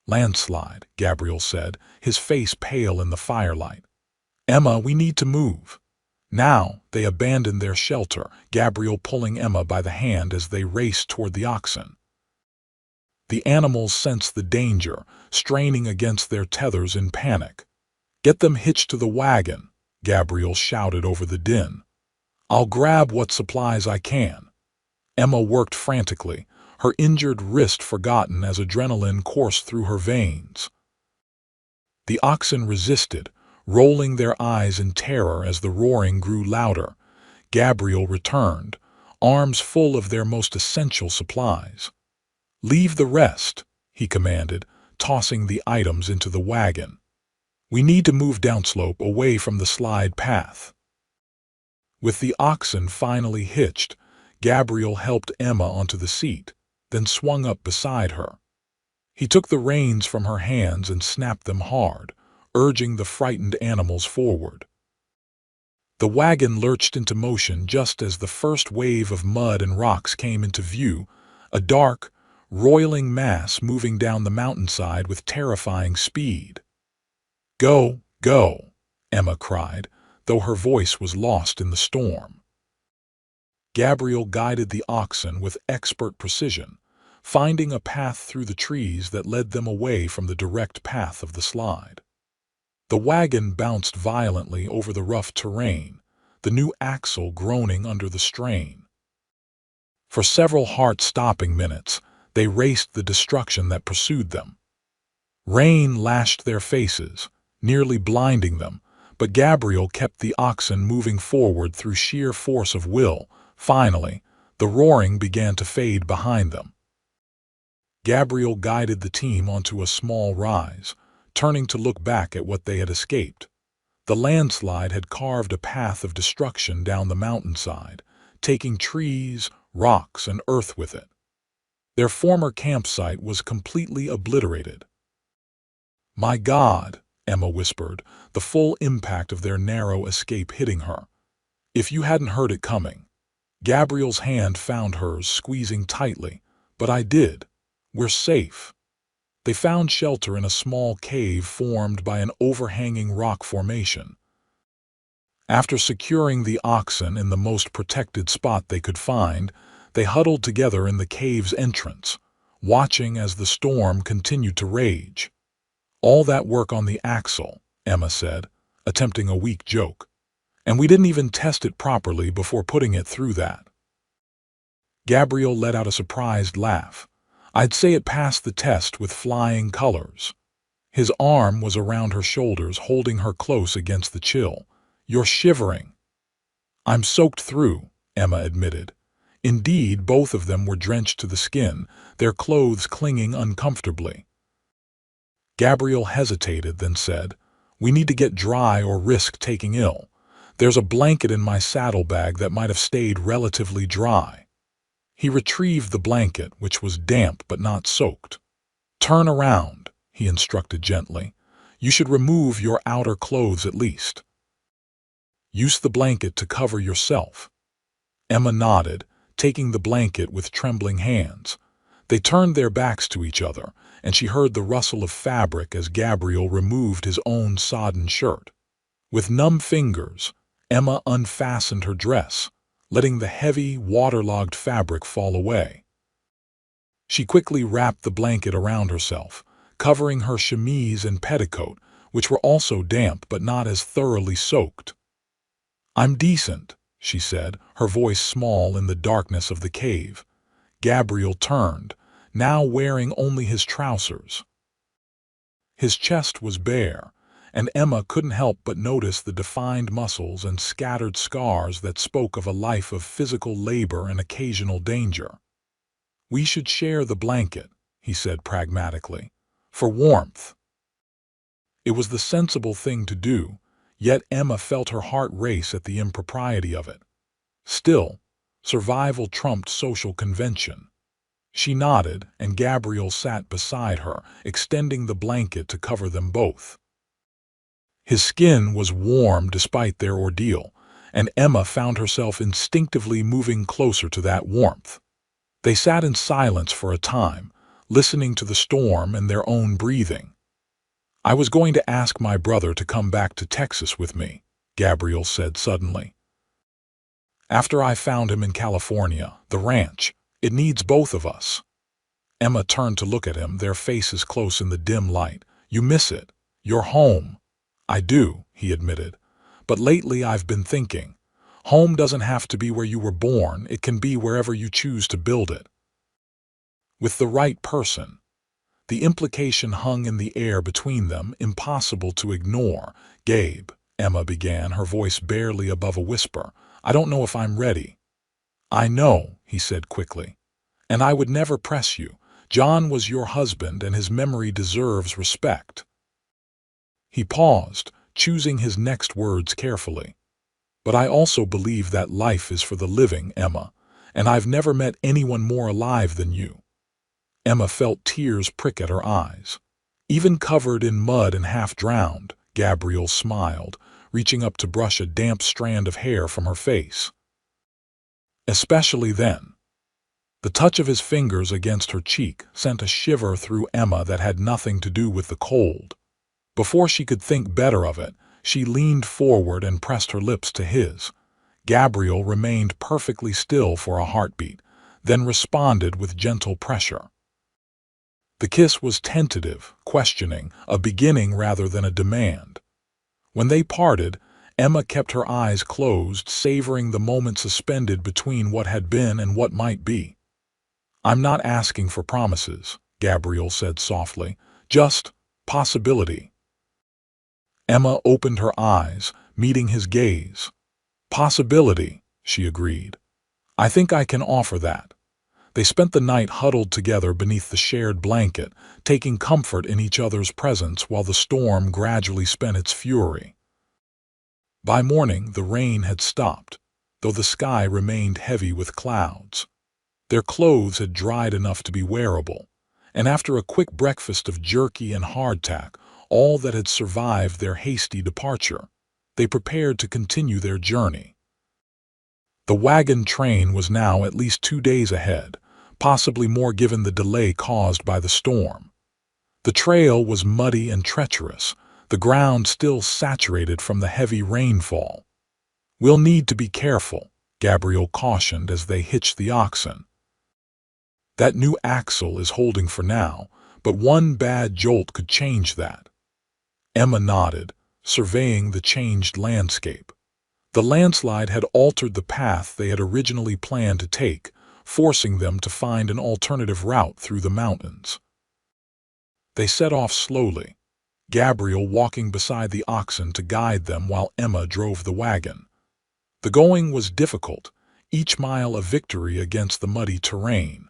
"Landslide," Gabriel said, his face pale in the firelight. "Emma, we need to move." Now they abandoned their shelter, Gabriel pulling Emma by the hand as they raced toward the oxen. The animals sensed the danger, straining against their tethers in panic. "Get them hitched to the wagon," Gabriel shouted over the din. "I'll grab what supplies I can." Emma worked frantically, her injured wrist forgotten as adrenaline coursed through her veins. The oxen resisted, rolling their eyes in terror as the roaring grew louder. Gabriel returned, arms full of their most essential supplies. "Leave the rest," he commanded, tossing the items into the wagon. "We need to move downslope away from the slide path." With the oxen finally hitched, Gabriel helped Emma onto the seat, then swung up beside her. He took the reins from her hands and snapped them hard, urging the frightened animals forward. The wagon lurched into motion just as the first wave of mud and rocks came into view, a dark, roiling mass moving down the mountainside with terrifying speed. "Go, go," Emma cried, though her voice was lost in the storm. Gabriel guided the oxen with expert precision, finding a path through the trees that led them away from the direct path of the slide. The wagon bounced violently over the rough terrain, the new axle groaning under the strain. For several heart-stopping minutes, they raced the destruction that pursued them. Rain lashed their faces, nearly blinding them, but Gabriel kept the oxen moving forward through sheer force of will. Finally, the roaring began to fade behind them. Gabriel guided the team onto a small rise, turning to look back at what they had escaped. The landslide had carved a path of destruction down the mountainside, taking trees, rocks, and earth with it. Their former campsite was completely obliterated. "My God," Emma whispered, the full impact of their narrow escape hitting her. "If you hadn't heard it coming." Gabriel's hand found hers, squeezing tightly. "But I did. We're safe." They found shelter in a small cave formed by an overhanging rock formation. After securing the oxen in the most protected spot they could find, they huddled together in the cave's entrance, watching as the storm continued to rage. "All that work on the axle," Emma said, attempting a weak joke. "And we didn't even test it properly before putting it through that." Gabriel let out a surprised laugh. "I'd say it passed the test with flying colors." His arm was around her shoulders, holding her close against the chill. "You're shivering." "I'm soaked through," Emma admitted. Indeed, both of them were drenched to the skin, their clothes clinging uncomfortably. Gabriel hesitated, then said, "We need to get dry or risk taking ill. There's a blanket in my saddlebag that might have stayed relatively dry." He retrieved the blanket, which was damp but not soaked. "Turn around," he instructed gently. "You should remove your outer clothes at least. Use the blanket to cover yourself." Emma nodded, taking the blanket with trembling hands. They turned their backs to each other, and she heard the rustle of fabric as Gabriel removed his own sodden shirt. With numb fingers, Emma unfastened her dress, letting the heavy, waterlogged fabric fall away. She quickly wrapped the blanket around herself, covering her chemise and petticoat, which were also damp but not as thoroughly soaked. "I'm decent," she said, her voice small in the darkness of the cave. Gabriel turned, now wearing only his trousers. His chest was bare, and Emma couldn't help but notice the defined muscles and scattered scars that spoke of a life of physical labor and occasional danger. "We should share the blanket," he said pragmatically, "for warmth." It was the sensible thing to do, yet Emma felt her heart race at the impropriety of it. Still, survival trumped social convention. She nodded, and Gabriel sat beside her, extending the blanket to cover them both. His skin was warm despite their ordeal, and Emma found herself instinctively moving closer to that warmth. They sat in silence for a time, listening to the storm and their own breathing. "I was going to ask my brother to come back to Texas with me," Gabriel said suddenly. "After I found him in California, the ranch, it needs both of us." Emma turned to look at him, their faces close in the dim light. "You miss it. Your home." "I do," he admitted. "But lately I've been thinking, home doesn't have to be where you were born, it can be wherever you choose to build it." With the right person. The implication hung in the air between them, impossible to ignore. "Gabe," Emma began, her voice barely above a whisper, "I don't know if I'm ready." "I know," he said quickly. "And I would never press you. John was your husband, and his memory deserves respect." He paused, choosing his next words carefully. "But I also believe that life is for the living, Emma, and I've never met anyone more alive than you." Emma felt tears prick at her eyes. Even covered in mud and half-drowned, Gabriel smiled, reaching up to brush a damp strand of hair from her face. Especially then. The touch of his fingers against her cheek sent a shiver through Emma that had nothing to do with the cold. Before she could think better of it, she leaned forward and pressed her lips to his. Gabriel remained perfectly still for a heartbeat, then responded with gentle pressure. The kiss was tentative, questioning, a beginning rather than a demand. When they parted, Emma kept her eyes closed, savoring the moment suspended between what had been and what might be. "I'm not asking for promises," Gabriel said softly, "just possibility." Emma opened her eyes, meeting his gaze. "Possibility," she agreed. "I think I can offer that." They spent the night huddled together beneath the shared blanket, taking comfort in each other's presence while the storm gradually spent its fury. By morning, the rain had stopped, though the sky remained heavy with clouds. Their clothes had dried enough to be wearable, and after a quick breakfast of jerky and hardtack, all that had survived their hasty departure, they prepared to continue their journey. The wagon train was now at least 2 days ahead, possibly more given the delay caused by the storm. The trail was muddy and treacherous, the ground still saturated from the heavy rainfall. "We'll need to be careful," Gabriel cautioned as they hitched the oxen. "That new axle is holding for now, but one bad jolt could change that." Emma nodded, surveying the changed landscape. The landslide had altered the path they had originally planned to take, forcing them to find an alternative route through the mountains. They set off slowly, Gabriel walking beside the oxen to guide them while Emma drove the wagon. The going was difficult, each mile a victory against the muddy terrain.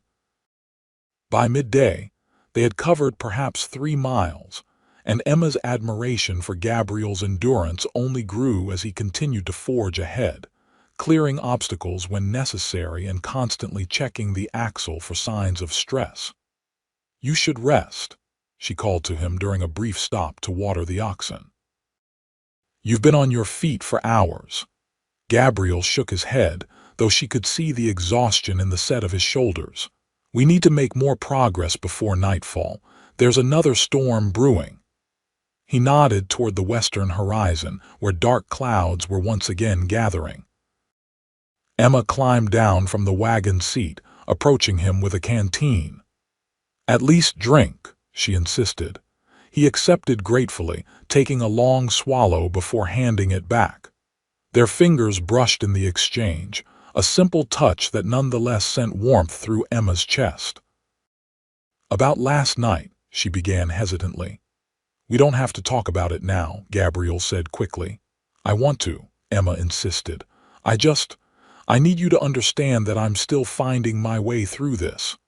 By midday, they had covered perhaps 3 miles, and Emma's admiration for Gabriel's endurance only grew as he continued to forge ahead, clearing obstacles when necessary and constantly checking the axle for signs of stress. "You should rest," she called to him during a brief stop to water the oxen. "You've been on your feet for hours." Gabriel shook his head, though she could see the exhaustion in the set of his shoulders. "We need to make more progress before nightfall. There's another storm brewing." He nodded toward the western horizon, where dark clouds were once again gathering. Emma climbed down from the wagon seat, approaching him with a canteen. "At least drink," she insisted. He accepted gratefully, taking a long swallow before handing it back. Their fingers brushed in the exchange, a simple touch that nonetheless sent warmth through Emma's chest. "About last night," she began hesitantly. "We don't have to talk about it now," Gabriel said quickly. "I want to," Emma insisted. I need you to understand that I'm still finding my way through this.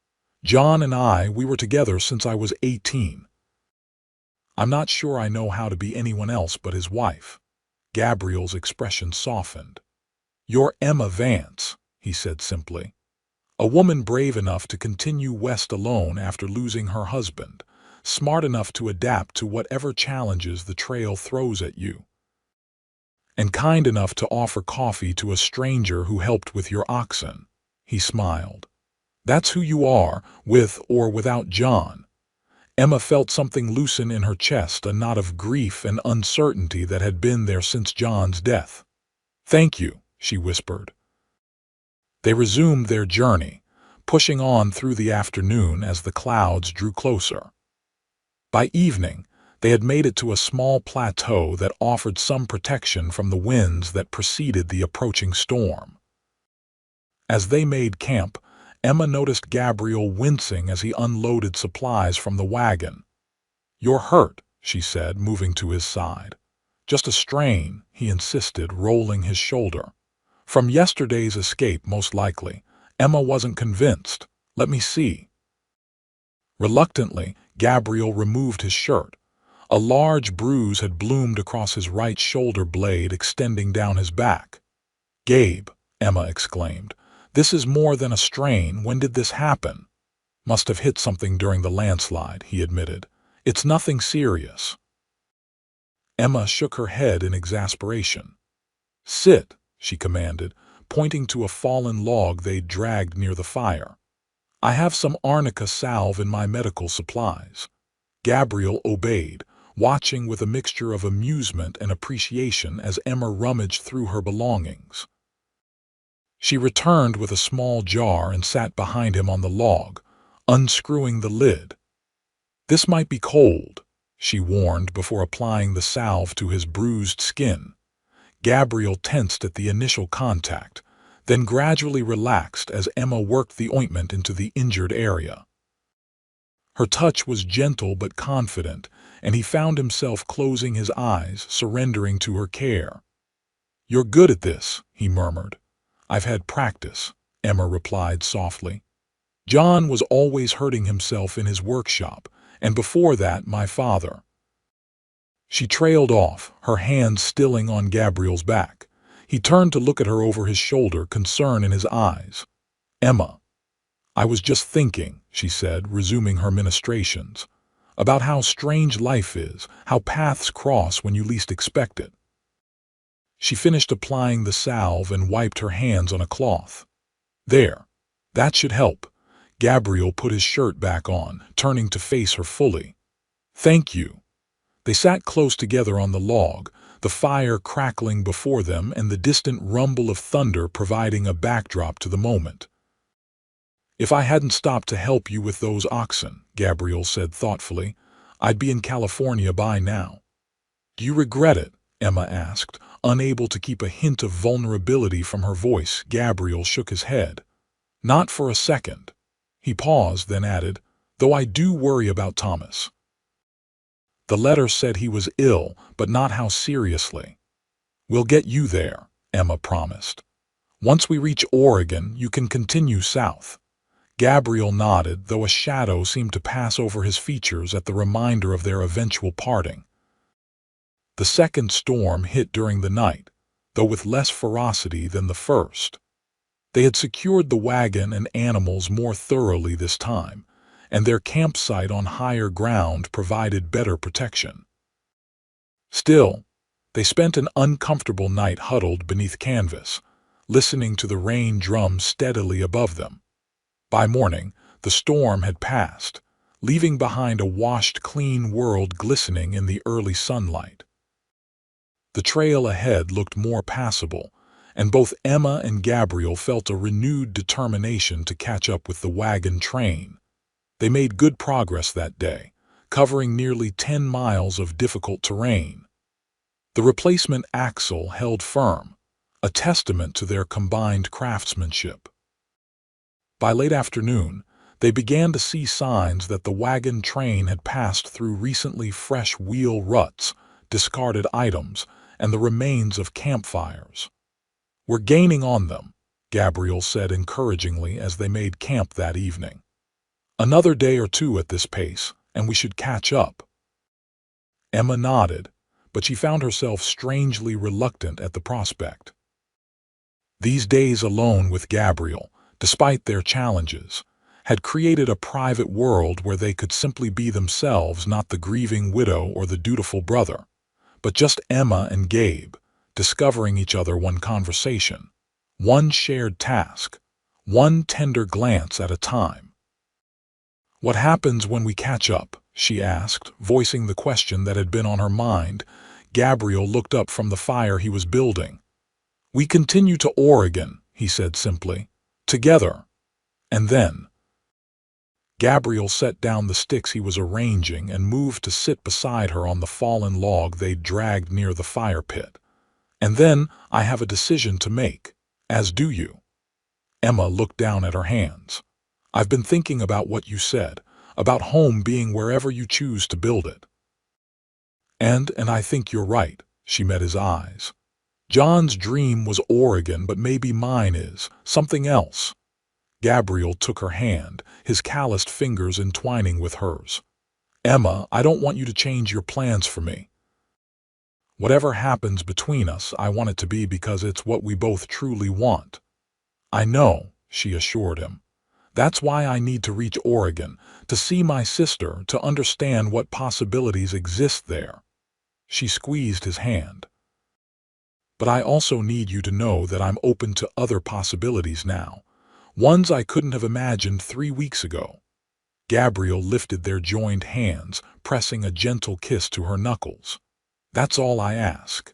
John and we were together since I was 18. I'm not sure I know how to be anyone else but his wife." Gabriel's expression softened. "You're Emma Vance," he said simply. "A woman brave enough to continue west alone after losing her husband, smart enough to adapt to whatever challenges the trail throws at you, and kind enough to offer coffee to a stranger who helped with your oxen." He smiled. "That's who you are, with or without John." Emma felt something loosen in her chest, a knot of grief and uncertainty that had been there since John's death. "Thank you," she whispered. They resumed their journey, pushing on through the afternoon as the clouds drew closer. By evening, they had made it to a small plateau that offered some protection from the winds that preceded the approaching storm. As they made camp, Emma noticed Gabriel wincing as he unloaded supplies from the wagon. "You're hurt," she said, moving to his side. "Just a strain," he insisted, rolling his shoulder. "From yesterday's escape, most likely." Emma wasn't convinced. "Let me see." Reluctantly, Gabriel removed his shirt. A large bruise had bloomed across his right shoulder blade, extending down his back. "Gabe," Emma exclaimed, "this is more than a strain. When did this happen?" "Must have hit something during the landslide," he admitted. "It's nothing serious." Emma shook her head in exasperation. "Sit," she commanded, pointing to a fallen log they'd dragged near the fire. "I have some arnica salve in my medical supplies." Gabriel obeyed, watching with a mixture of amusement and appreciation as Emma rummaged through her belongings. She returned with a small jar and sat behind him on the log, unscrewing the lid. "This might be cold," she warned before applying the salve to his bruised skin. Gabriel tensed at the initial contact, then gradually relaxed as Emma worked the ointment into the injured area. Her touch was gentle but confident, and he found himself closing his eyes, surrendering to her care. "You're good at this," he murmured. "I've had practice," Emma replied softly. "John was always hurting himself in his workshop, and before that my father." She trailed off, her hands stilling on Gabriel's back. He turned to look at her over his shoulder, concern in his eyes. "Emma, I was just thinking," she said, resuming her ministrations, "about how strange life is, how paths cross when you least expect it." She finished applying the salve and wiped her hands on a cloth. "There, that should help." Gabriel put his shirt back on, turning to face her fully. "Thank you." They sat close together on the log, the fire crackling before them and the distant rumble of thunder providing a backdrop to the moment. "If I hadn't stopped to help you with those oxen," Gabriel said thoughtfully, "I'd be in California by now." "Do you regret it?" Emma asked, unable to keep a hint of vulnerability from her voice. Gabriel shook his head. "Not for a second." He paused, then added, "Though I do worry about Thomas. The letter said he was ill, but not how seriously." "We'll get you there," Emma promised. "Once we reach Oregon, you can continue south." Gabriel nodded, though a shadow seemed to pass over his features at the reminder of their eventual parting. The second storm hit during the night, though with less ferocity than the first. They had secured the wagon and animals more thoroughly this time, and their campsite on higher ground provided better protection. Still, they spent an uncomfortable night huddled beneath canvas, listening to the rain drum steadily above them. By morning, the storm had passed, leaving behind a washed, clean world glistening in the early sunlight. The trail ahead looked more passable, and both Emma and Gabriel felt a renewed determination to catch up with the wagon train. They made good progress that day, covering nearly 10 miles of difficult terrain. The replacement axle held firm, a testament to their combined craftsmanship. By late afternoon, they began to see signs that the wagon train had passed through recently fresh wheel ruts, discarded items, and the remains of campfires. "We're gaining on them," Gabriel said encouragingly as they made camp that evening. "Another day or two at this pace, and we should catch up." Emma nodded, but she found herself strangely reluctant at the prospect. These days alone with Gabriel, despite their challenges, had created a private world where they could simply be themselves, not the grieving widow or the dutiful brother, but just Emma and Gabe, discovering each other, one conversation, one shared task, one tender glance at a time. "What happens when we catch up?" she asked, voicing the question that had been on her mind. Gabriel looked up from the fire he was building. "We continue to Oregon," he said simply. "Together." And then Gabriel set down the sticks he was arranging and moved to sit beside her on the fallen log they'd dragged near the fire pit. "And then I have a decision to make, as do you." Emma looked down at her hands. I've been thinking about what you said, about home being wherever you choose to build it. And I think you're right, she met his eyes. John's dream was Oregon, but maybe mine is something else. Gabriel took her hand, his calloused fingers entwining with hers. Emma, I don't want you to change your plans for me. Whatever happens between us, I want it to be because it's what we both truly want. I know, she assured him. That's why I need to reach Oregon, to see my sister, to understand what possibilities exist there. She squeezed his hand. But I also need you to know that I'm open to other possibilities now, ones I couldn't have imagined 3 weeks ago. Gabriel lifted their joined hands, pressing a gentle kiss to her knuckles. That's all I ask.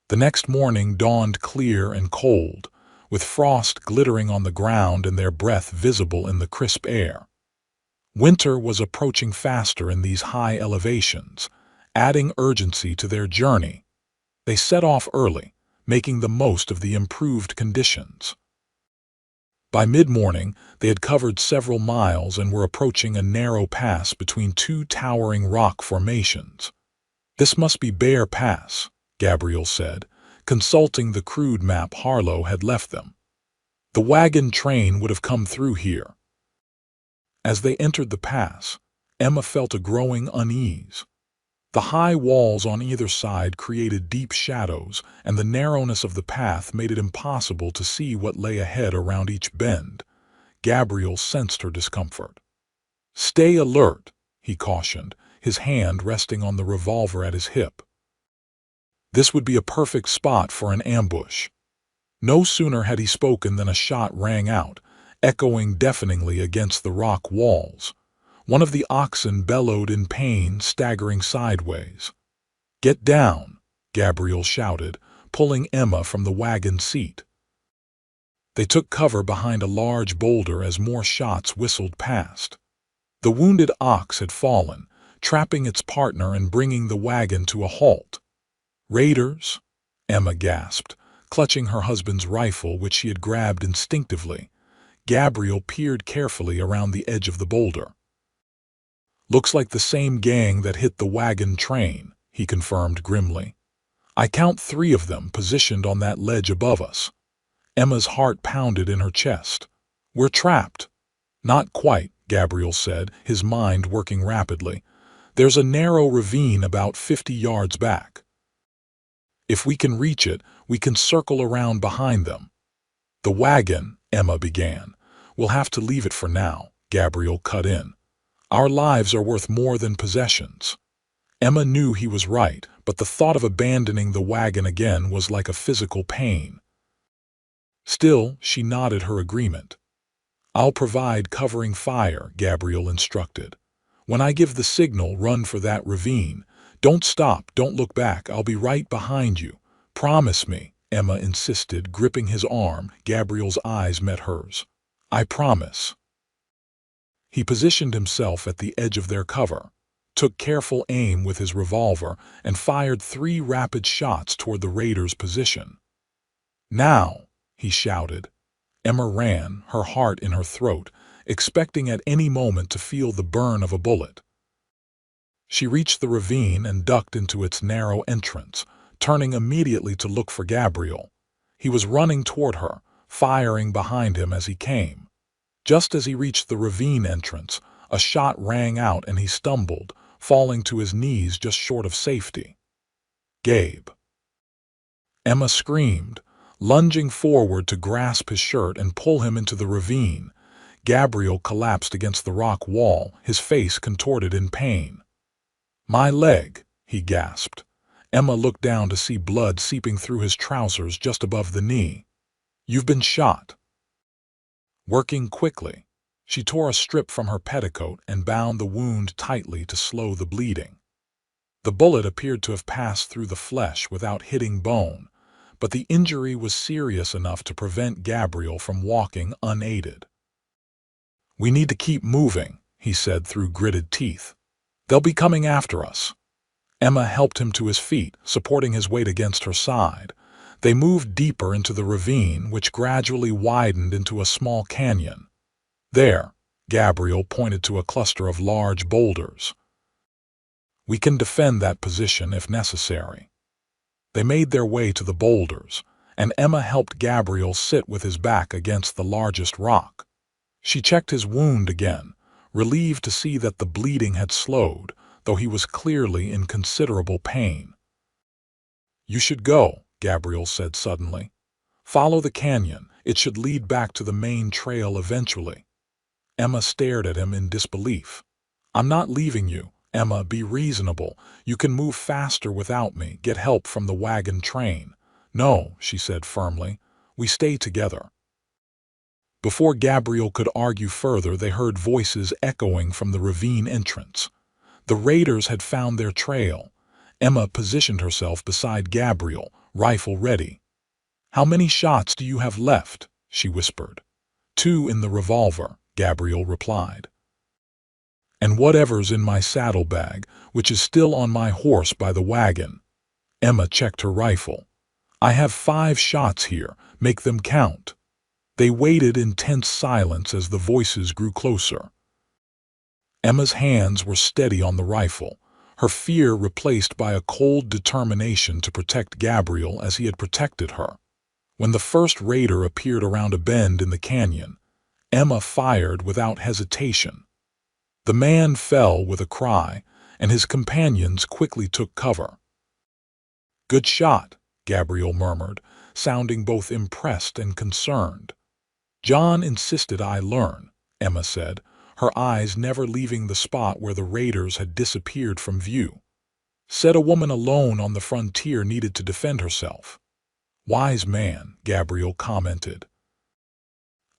The next morning dawned clear and cold, with frost glittering on the ground and their breath visible in the crisp air. Winter was approaching faster in these high elevations, adding urgency to their journey. They set off early, making the most of the improved conditions. By mid-morning, they had covered several miles and were approaching a narrow pass between two towering rock formations. This must be Bear Pass, Gabriel said, consulting the crude map Harlow had left them. The wagon train would have come through here. As they entered the pass, Emma felt a growing unease. The high walls on either side created deep shadows, and the narrowness of the path made it impossible to see what lay ahead around each bend. Gabriel sensed her discomfort. "Stay alert," he cautioned, his hand resting on the revolver at his hip. This would be a perfect spot for an ambush. No sooner had he spoken than a shot rang out, echoing deafeningly against the rock walls. One of the oxen bellowed in pain, staggering sideways. "Get down," Gabriel shouted, pulling Emma from the wagon seat. They took cover behind a large boulder as more shots whistled past. The wounded ox had fallen, trapping its partner and bringing the wagon to a halt. "Raiders?" Emma gasped, clutching her husband's rifle, which she had grabbed instinctively. Gabriel peered carefully around the edge of the boulder. "Looks like the same gang that hit the wagon train," he confirmed grimly. "I count 3 of them positioned on that ledge above us." Emma's heart pounded in her chest. "We're trapped." "Not quite," Gabriel said, his mind working rapidly. "There's a narrow ravine about 50 yards back. If we can reach it, we can circle around behind them." "The wagon," Emma began. "We'll have to leave it for now," Gabriel cut in. "Our lives are worth more than possessions." Emma knew he was right, but the thought of abandoning the wagon again was like a physical pain. Still, she nodded her agreement. "I'll provide covering fire," Gabriel instructed. "When I give the signal, run for that ravine. Don't stop, don't look back, I'll be right behind you. Promise me," Emma insisted, gripping his arm. Gabriel's eyes met hers. "I promise." He positioned himself at the edge of their cover, took careful aim with his revolver, and fired 3 rapid shots toward the raiders' position. "Now!" he shouted. Emma ran, her heart in her throat, expecting at any moment to feel the burn of a bullet. She reached the ravine and ducked into its narrow entrance, turning immediately to look for Gabriel. He was running toward her, firing behind him as he came. Just as he reached the ravine entrance, a shot rang out and he stumbled, falling to his knees just short of safety. "Gabe!" Emma screamed, lunging forward to grasp his shirt and pull him into the ravine. Gabriel collapsed against the rock wall, his face contorted in pain. "My leg!" he gasped. Emma looked down to see blood seeping through his trousers just above the knee. "You've been shot." Working quickly, she tore a strip from her petticoat and bound the wound tightly to slow the bleeding. The bullet appeared to have passed through the flesh without hitting bone, but the injury was serious enough to prevent Gabriel from walking unaided. "We need to keep moving," he said through gritted teeth. "They'll be coming after us." Emma helped him to his feet, supporting his weight against her side. They moved deeper into the ravine, which gradually widened into a small canyon. There, Gabriel pointed to a cluster of large boulders. We can defend that position if necessary. They made their way to the boulders, and Emma helped Gabriel sit with his back against the largest rock. She checked his wound again, relieved to see that the bleeding had slowed, though he was clearly in considerable pain. "You should go," Gabriel said suddenly. "Follow the canyon. It should lead back to the main trail eventually." Emma stared at him in disbelief. "I'm not leaving you. Emma, be reasonable. You can move faster without me, get help from the wagon train." "No," she said firmly. "We stay together." Before Gabriel could argue further, they heard voices echoing from the ravine entrance. The raiders had found their trail. Emma positioned herself beside Gabriel, rifle ready. "How many shots do you have left?" she whispered. "2 in the revolver," Gabriel replied. "And whatever's in my saddlebag, which is still on my horse by the wagon." Emma checked her rifle. "I have 5 shots here. Make them count." They waited in tense silence as the voices grew closer. Emma's hands were steady on the rifle, her fear replaced by a cold determination to protect Gabriel as he had protected her. When the first raider appeared around a bend in the canyon, Emma fired without hesitation. The man fell with a cry, and his companions quickly took cover. "Good shot," Gabriel murmured, sounding both impressed and concerned. "John insisted I learn," Emma said, her eyes never leaving the spot where the raiders had disappeared from view. "Said a woman alone on the frontier needed to defend herself." "Wise man," Gabriel commented.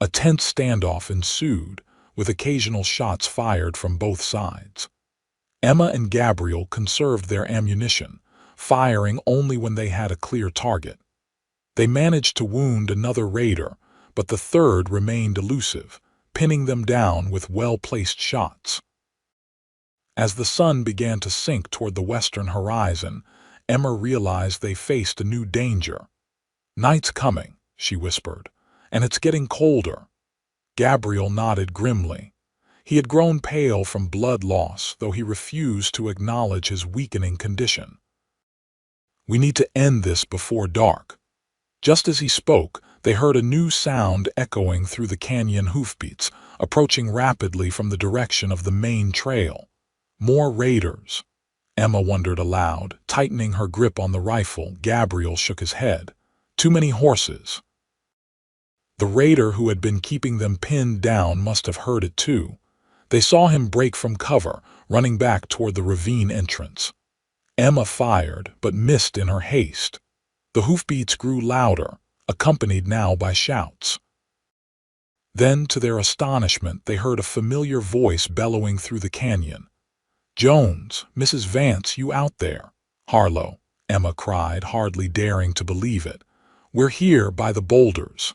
A tense standoff ensued, with occasional shots fired from both sides. Emma and Gabriel conserved their ammunition, firing only when they had a clear target. They managed to wound another raider, but the third remained elusive, pinning them down with well-placed shots. As the sun began to sink toward the western horizon, Emma realized they faced a new danger. "Night's coming," she whispered, "and it's getting colder." Gabriel nodded grimly. He had grown pale from blood loss, though he refused to acknowledge his weakening condition. "We need to end this before dark." Just as he spoke, they heard a new sound echoing through the canyon hoofbeats, approaching rapidly from the direction of the main trail. More raiders. Emma wondered aloud, tightening her grip on the rifle. Gabriel shook his head. "Too many horses." The raider who had been keeping them pinned down must have heard it too. They saw him break from cover, running back toward the ravine entrance. Emma fired, but missed in her haste. The hoofbeats grew louder, accompanied now by shouts. Then, to their astonishment, they heard a familiar voice bellowing through the canyon. "Jones, Mrs. Vance, you out there?" "Harlow," Emma cried, hardly daring to believe it. "We're here by the boulders."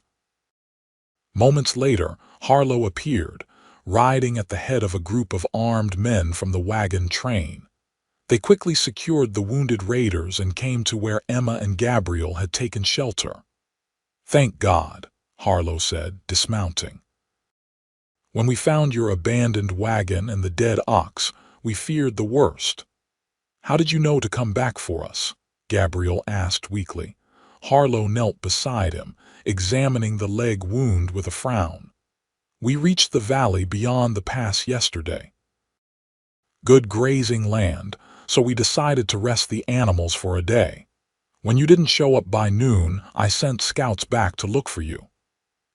Moments later, Harlow appeared, riding at the head of a group of armed men from the wagon train. They quickly secured the wounded raiders and came to where Emma and Gabriel had taken shelter. "Thank God," Harlow said, dismounting. "When we found your abandoned wagon and the dead ox, we feared the worst." "How did you know to come back for us?" Gabriel asked weakly. Harlow knelt beside him, examining the leg wound with a frown. "We reached the valley beyond the pass yesterday. Good grazing land, so we decided to rest the animals for a day. When you didn't show up by noon, I sent scouts back to look for you."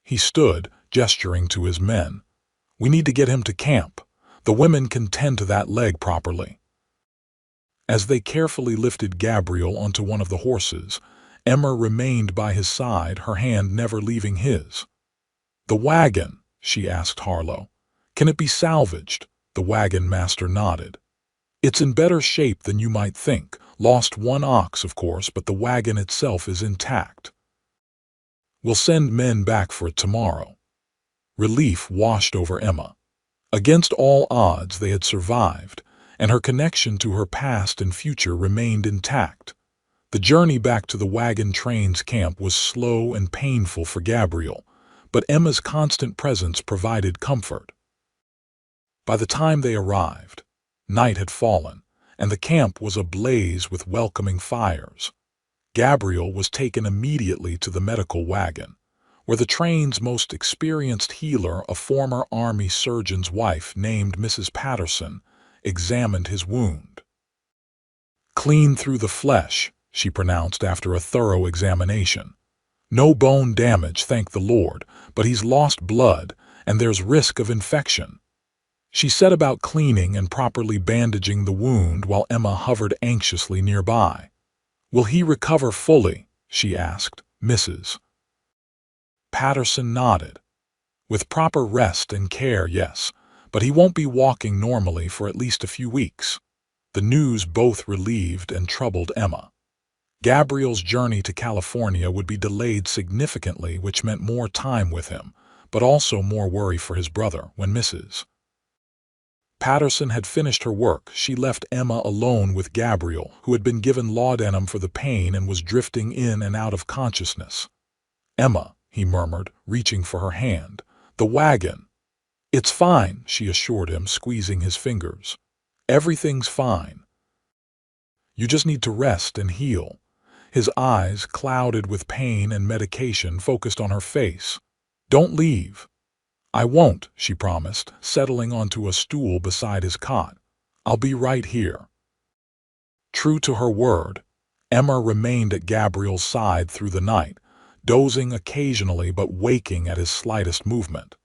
He stood, gesturing to his men. "We need to get him to camp. The women can tend to that leg properly." As they carefully lifted Gabriel onto one of the horses, Emma remained by his side, her hand never leaving his. "The wagon," she asked Harlow. "Can it be salvaged?" The wagon master nodded. "It's in better shape than you might think. Lost 1 ox, of course, but the wagon itself is intact. We'll send men back for it tomorrow." Relief washed over Emma. Against all odds, they had survived, and her connection to her past and future remained intact. The journey back to the wagon train's camp was slow and painful for Gabriel, but Emma's constant presence provided comfort. By the time they arrived, night had fallen, and the camp was ablaze with welcoming fires. Gabriel was taken immediately to the medical wagon, where the train's most experienced healer, a former Army surgeon's wife named Mrs. Patterson, examined his wound. "Clean through the flesh," she pronounced after a thorough examination. "No bone damage, thank the Lord, but he's lost blood, and there's risk of infection." She set about cleaning and properly bandaging the wound while Emma hovered anxiously nearby. "Will he recover fully?" she asked. Mrs. Patterson nodded. "With proper rest and care, yes, but he won't be walking normally for at least a few weeks." The news both relieved and troubled Emma. Gabriel's journey to California would be delayed significantly, which meant more time with him, but also more worry for his brother. When Mrs. Patterson had finished her work, she left Emma alone with Gabriel, who had been given laudanum for the pain and was drifting in and out of consciousness. "Emma," he murmured, reaching for her hand. "The wagon." "It's fine," she assured him, squeezing his fingers. "Everything's fine. You just need to rest and heal." His eyes, clouded with pain and medication, focused on her face. "Don't leave." "I won't," she promised, settling onto a stool beside his cot. "I'll be right here." True to her word, Emma remained at Gabriel's side through the night, dozing occasionally but waking at his slightest movement.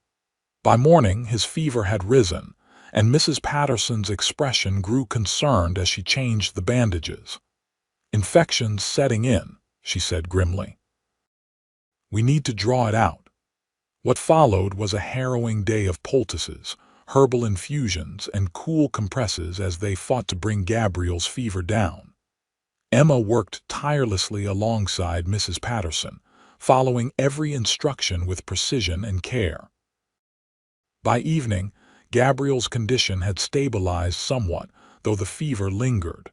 By morning, his fever had risen, and Mrs. Patterson's expression grew concerned as she changed the bandages. "Infection's setting in," she said grimly. "We need to draw it out." What followed was a harrowing day of poultices, herbal infusions, and cool compresses as they fought to bring Gabriel's fever down. Emma worked tirelessly alongside Mrs. Patterson, following every instruction with precision and care. By evening, Gabriel's condition had stabilized somewhat, though the fever lingered.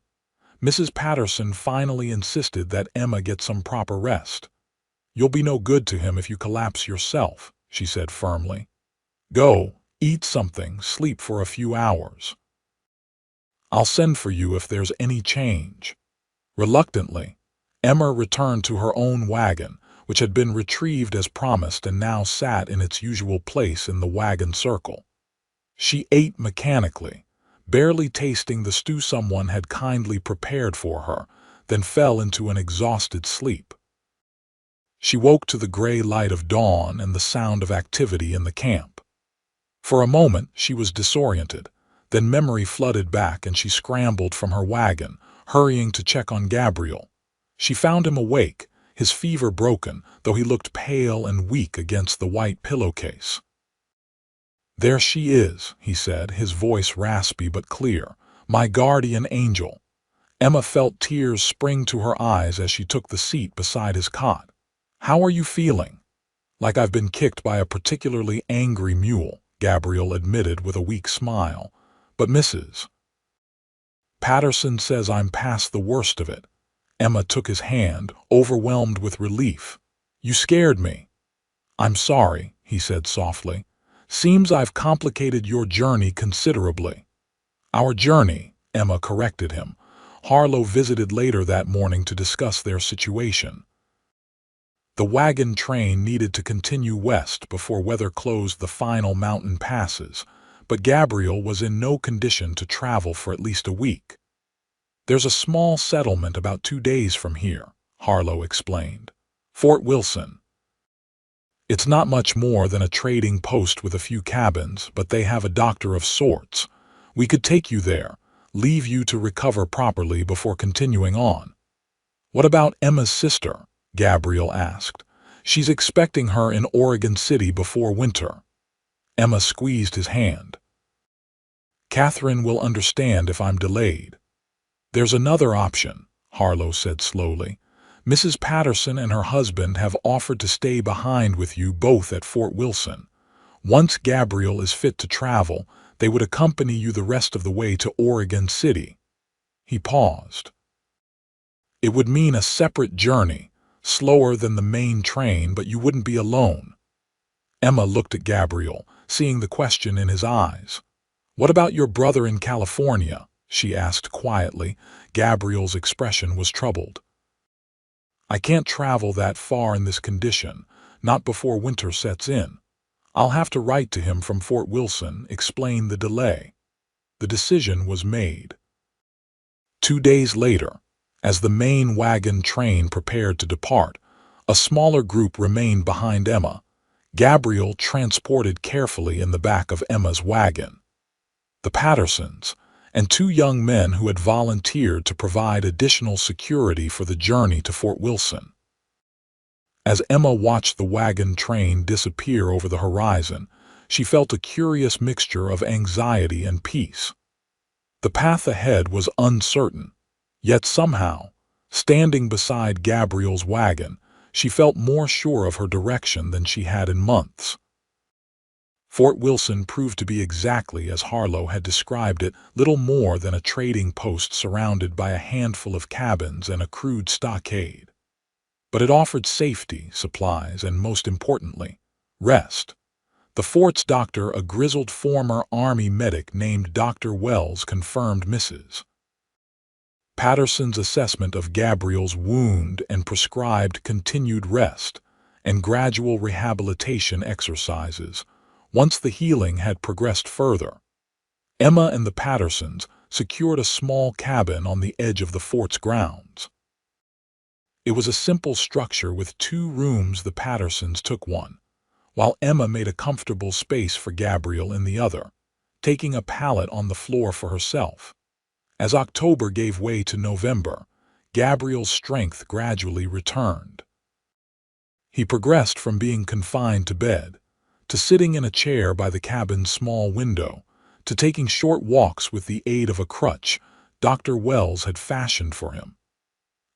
Mrs. Patterson finally insisted that Emma get some proper rest. "You'll be no good to him if you collapse yourself," she said firmly. "Go, eat something, sleep for a few hours. I'll send for you if there's any change." Reluctantly, Emma returned to her own wagon, which had been retrieved as promised and now sat in its usual place in the wagon circle. She ate mechanically, barely tasting the stew someone had kindly prepared for her, then fell into an exhausted sleep. She woke to the gray light of dawn and the sound of activity in the camp. For a moment, she was disoriented. Then memory flooded back and she scrambled from her wagon, hurrying to check on Gabriel. She found him awake, his fever broken, though he looked pale and weak against the white pillowcase. "There she is," he said, his voice raspy but clear. "My guardian angel." Emma felt tears spring to her eyes as she took the seat beside his cot. "How are you feeling?" "Like I've been kicked by a particularly angry mule," Gabriel admitted with a weak smile. "But Mrs. Patterson says I'm past the worst of it." Emma took his hand, overwhelmed with relief. "You scared me." "I'm sorry," he said softly. "Seems I've complicated your journey considerably." "Our journey," Emma corrected him. Harlow visited later that morning to discuss their situation. The wagon train needed to continue west before weather closed the final mountain passes, but Gabriel was in no condition to travel for at least a week. "There's a small settlement about 2 days from here," Harlow explained. "Fort Wilson. It's not much more than a trading post with a few cabins, but they have a doctor of sorts. We could take you there, leave you to recover properly before continuing on." "What about Emma's sister?" Gabriel asked. "She's expecting her in Oregon City before winter." Emma squeezed his hand. "Catherine will understand if I'm delayed." "There's another option," Harlow said slowly. "Mrs. Patterson and her husband have offered to stay behind with you both at Fort Wilson. Once Gabriel is fit to travel, they would accompany you the rest of the way to Oregon City." He paused. "It would mean a separate journey, slower than the main train, but you wouldn't be alone." Emma looked at Gabriel, seeing the question in his eyes. "What about your brother in California?" she asked quietly. Gabriel's expression was troubled. "I can't travel that far in this condition, not before winter sets in. I'll have to write to him from Fort Wilson, explain the delay." The decision was made. 2 days later, as the main wagon train prepared to depart, a smaller group remained behind Emma. Gabriel transported carefully in the back of Emma's wagon. The Pattersons, and 2 young men who had volunteered to provide additional security for the journey to Fort Wilson. As Emma watched the wagon train disappear over the horizon, she felt a curious mixture of anxiety and peace. The path ahead was uncertain, yet somehow, standing beside Gabriel's wagon, she felt more sure of her direction than she had in months. Fort Wilson proved to be exactly as Harlow had described it, little more than a trading post surrounded by a handful of cabins and a crude stockade. But it offered safety, supplies, and most importantly, rest. The fort's doctor, a grizzled former Army medic named Dr. Wells, confirmed Mrs. Patterson's assessment of Gabriel's wound and prescribed continued rest and gradual rehabilitation exercises. Once the healing had progressed further, Emma and the Pattersons secured a small cabin on the edge of the fort's grounds. It was a simple structure with 2 rooms. The Pattersons took one, while Emma made a comfortable space for Gabriel in the other, taking a pallet on the floor for herself. As October gave way to November, Gabriel's strength gradually returned. He progressed from being confined to bed, to sitting in a chair by the cabin's small window, to taking short walks with the aid of a crutch Dr. Wells had fashioned for him.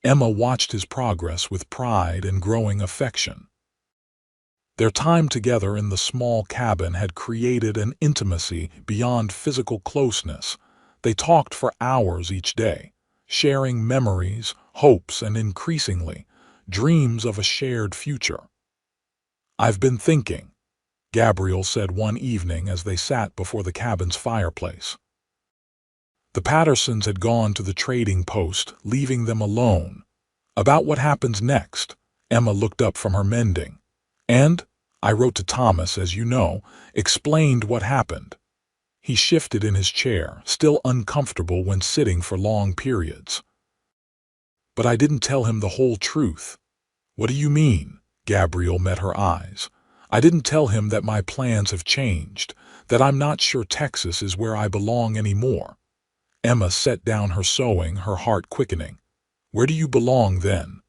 Emma watched his progress with pride and growing affection. Their time together in the small cabin had created an intimacy beyond physical closeness. They talked for hours each day, sharing memories, hopes, and increasingly, dreams of a shared future. "I've been thinking," Gabriel said one evening as they sat before the cabin's fireplace. The Pattersons had gone to the trading post, leaving them alone. "About what happens next." Emma looked up from her mending. "And I wrote to Thomas, as you know," explained what happened. He shifted in his chair, still uncomfortable when sitting for long periods. "But I didn't tell him the whole truth." "What do you mean?" Gabriel met her eyes. "I didn't tell him that my plans have changed, that I'm not sure Texas is where I belong anymore." Emma set down her sewing, her heart quickening. "Where do you belong then?"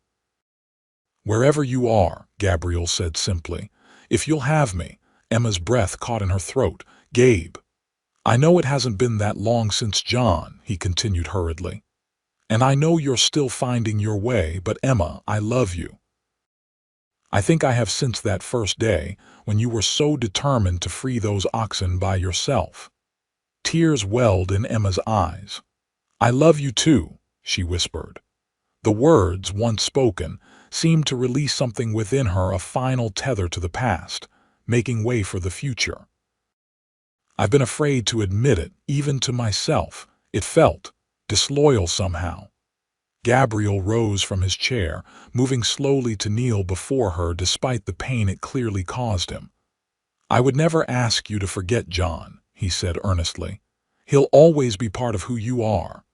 "Wherever you are," Gabriel said simply. "If you'll have me." Emma's breath caught in her throat. "Gabe, I know it hasn't been that long since John," he continued hurriedly. "And I know you're still finding your way, but Emma, I love you. I think I have since that first day, when you were so determined to free those oxen by yourself." Tears welled in Emma's eyes. "I love you too," she whispered. The words, once spoken, seemed to release something within her, a final tether to the past, making way for the future. "I've been afraid to admit it, even to myself. It felt disloyal somehow." Gabriel rose from his chair, moving slowly to kneel before her despite the pain it clearly caused him. "I would never ask you to forget John," he said earnestly. "He'll always be part of who you are.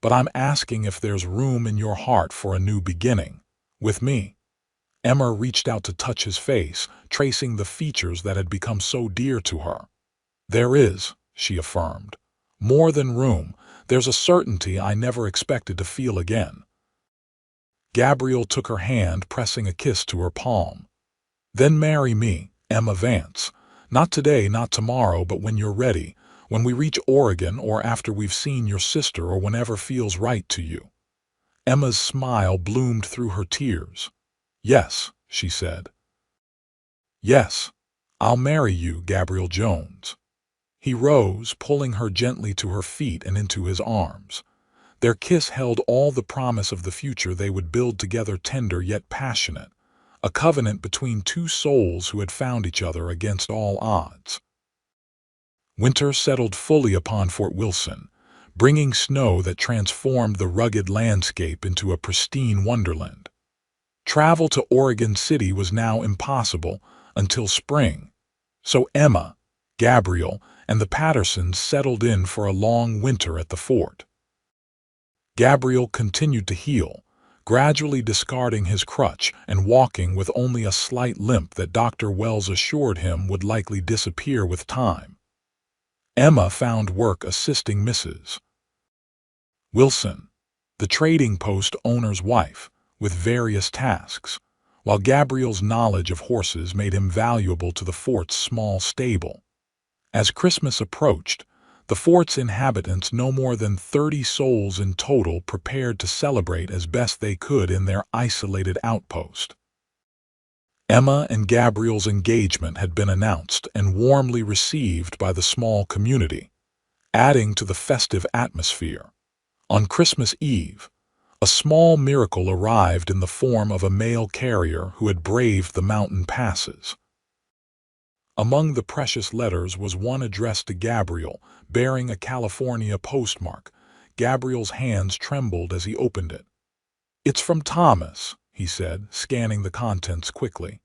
But I'm asking if there's room in your heart for a new beginning, with me." Emma reached out to touch his face, tracing the features that had become so dear to her. "There is," she affirmed. "More than room. There's a certainty I never expected to feel again." Gabriel took her hand, pressing a kiss to her palm. "Then marry me, Emma Vance. Not today, not tomorrow, but when you're ready, when we reach Oregon, or after we've seen your sister, or whenever feels right to you." Emma's smile bloomed through her tears. "Yes," she said. "Yes, I'll marry you, Gabriel Jones." He rose, pulling her gently to her feet and into his arms. Their kiss held all the promise of the future they would build together, tender yet passionate, a covenant between two souls who had found each other against all odds. Winter settled fully upon Fort Wilson, bringing snow that transformed the rugged landscape into a pristine wonderland. Travel to Oregon City was now impossible until spring, so Emma, Gabriel, and the Pattersons settled in for a long winter at the fort. Gabriel continued to heal, gradually discarding his crutch and walking with only a slight limp that Dr. Wells assured him would likely disappear with time. Emma found work assisting Mrs. Wilson, the trading post owner's wife, with various tasks, while Gabriel's knowledge of horses made him valuable to the fort's small stable. As Christmas approached, the fort's inhabitants, no more than 30 souls in total, prepared to celebrate as best they could in their isolated outpost. Emma and Gabriel's engagement had been announced and warmly received by the small community, adding to the festive atmosphere. On Christmas Eve, a small miracle arrived in the form of a mail carrier who had braved the mountain passes. Among the precious letters was one addressed to Gabriel, bearing a California postmark. Gabriel's hands trembled as he opened it. "It's from Thomas," he said, scanning the contents quickly.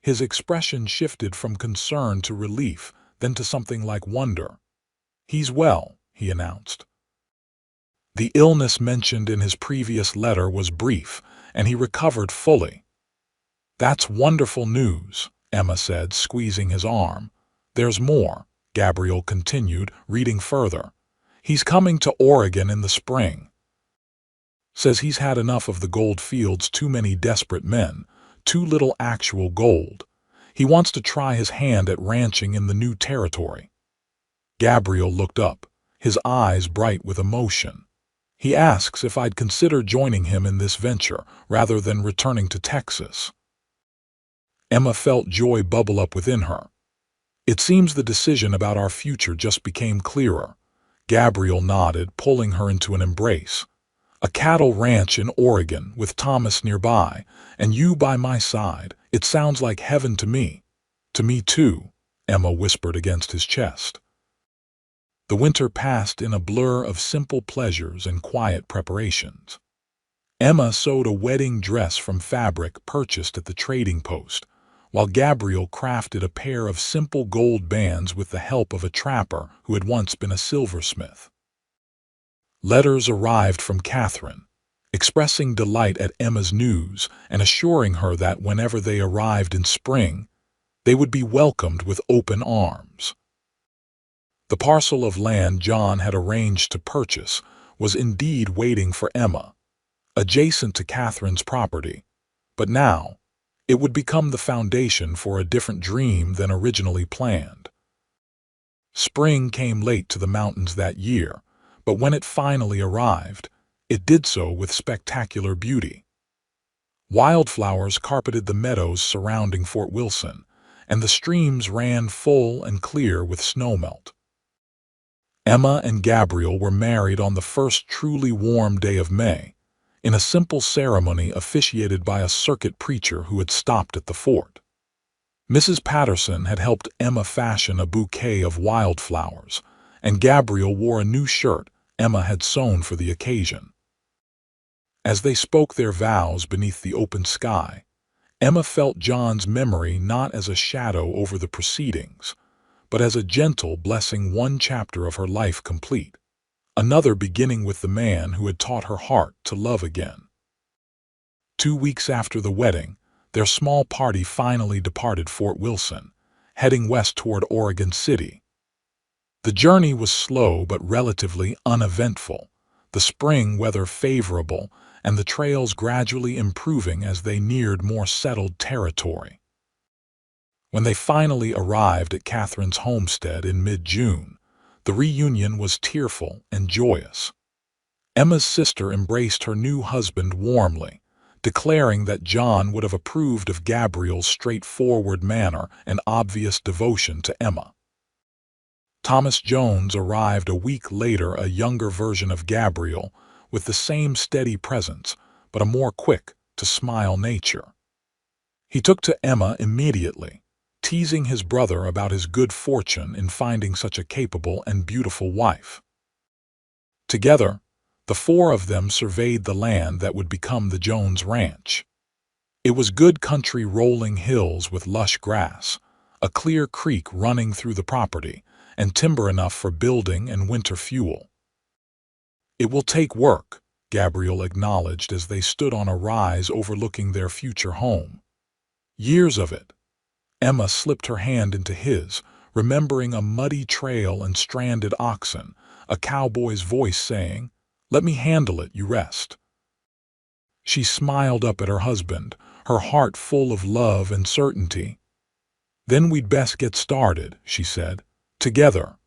His expression shifted from concern to relief, then to something like wonder. "He's well," he announced. The illness mentioned in his previous letter was brief, and he recovered fully. "That's wonderful news," Emma said, squeezing his arm. "There's more," Gabriel continued, reading further. "He's coming to Oregon in the spring. Says he's had enough of the gold fields, too many desperate men, too little actual gold. He wants to try his hand at ranching in the new territory." Gabriel looked up, his eyes bright with emotion. "He asks if I'd consider joining him in this venture rather than returning to Texas." Emma felt joy bubble up within her. "It seems the decision about our future just became clearer." Gabriel nodded, pulling her into an embrace. "A cattle ranch in Oregon with Thomas nearby, and you by my side. It sounds like heaven to me." "To me too," Emma whispered against his chest. The winter passed in a blur of simple pleasures and quiet preparations. Emma sewed a wedding dress from fabric purchased at the trading post, while Gabriel crafted a pair of simple gold bands with the help of a trapper who had once been a silversmith. Letters arrived from Catherine, expressing delight at Emma's news and assuring her that whenever they arrived in spring, they would be welcomed with open arms. The parcel of land John had arranged to purchase was indeed waiting for Emma, adjacent to Catherine's property, but now it would become the foundation for a different dream than originally planned. Spring came late to the mountains that year, but when it finally arrived, it did so with spectacular beauty. Wildflowers carpeted the meadows surrounding Fort Wilson, and the streams ran full and clear with snowmelt. Emma and Gabriel were married on the first truly warm day of May, in a simple ceremony officiated by a circuit preacher who had stopped at the fort. Mrs. Patterson had helped Emma fashion a bouquet of wildflowers, and Gabriel wore a new shirt Emma had sewn for the occasion. As they spoke their vows beneath the open sky, Emma felt John's memory not as a shadow over the proceedings, but as a gentle blessing, one chapter of her life complete, another beginning with the man who had taught her heart to love again. 2 weeks after the wedding, their small party finally departed Fort Wilson, heading west toward Oregon City. The journey was slow but relatively uneventful, the spring weather favorable and the trails gradually improving as they neared more settled territory. When they finally arrived at Catherine's homestead in mid-June, the reunion was tearful and joyous. Emma's sister embraced her new husband warmly, declaring that John would have approved of Gabriel's straightforward manner and obvious devotion to Emma. Thomas Jones arrived a week later, a younger version of Gabriel, with the same steady presence, but a more quick-to-smile nature. He took to Emma immediately, teasing his brother about his good fortune in finding such a capable and beautiful wife. Together, the four of them surveyed the land that would become the Jones Ranch. It was good country rolling hills with lush grass, a clear creek running through the property, and timber enough for building and winter fuel. "It will take work," Gabriel acknowledged as they stood on a rise overlooking their future home. "Years of it." Emma slipped her hand into his, remembering a muddy trail and stranded oxen, a cowboy's voice saying, "Let me handle it, you rest." She smiled up at her husband, her heart full of love and certainty. "Then we'd best get started," she said. "Together,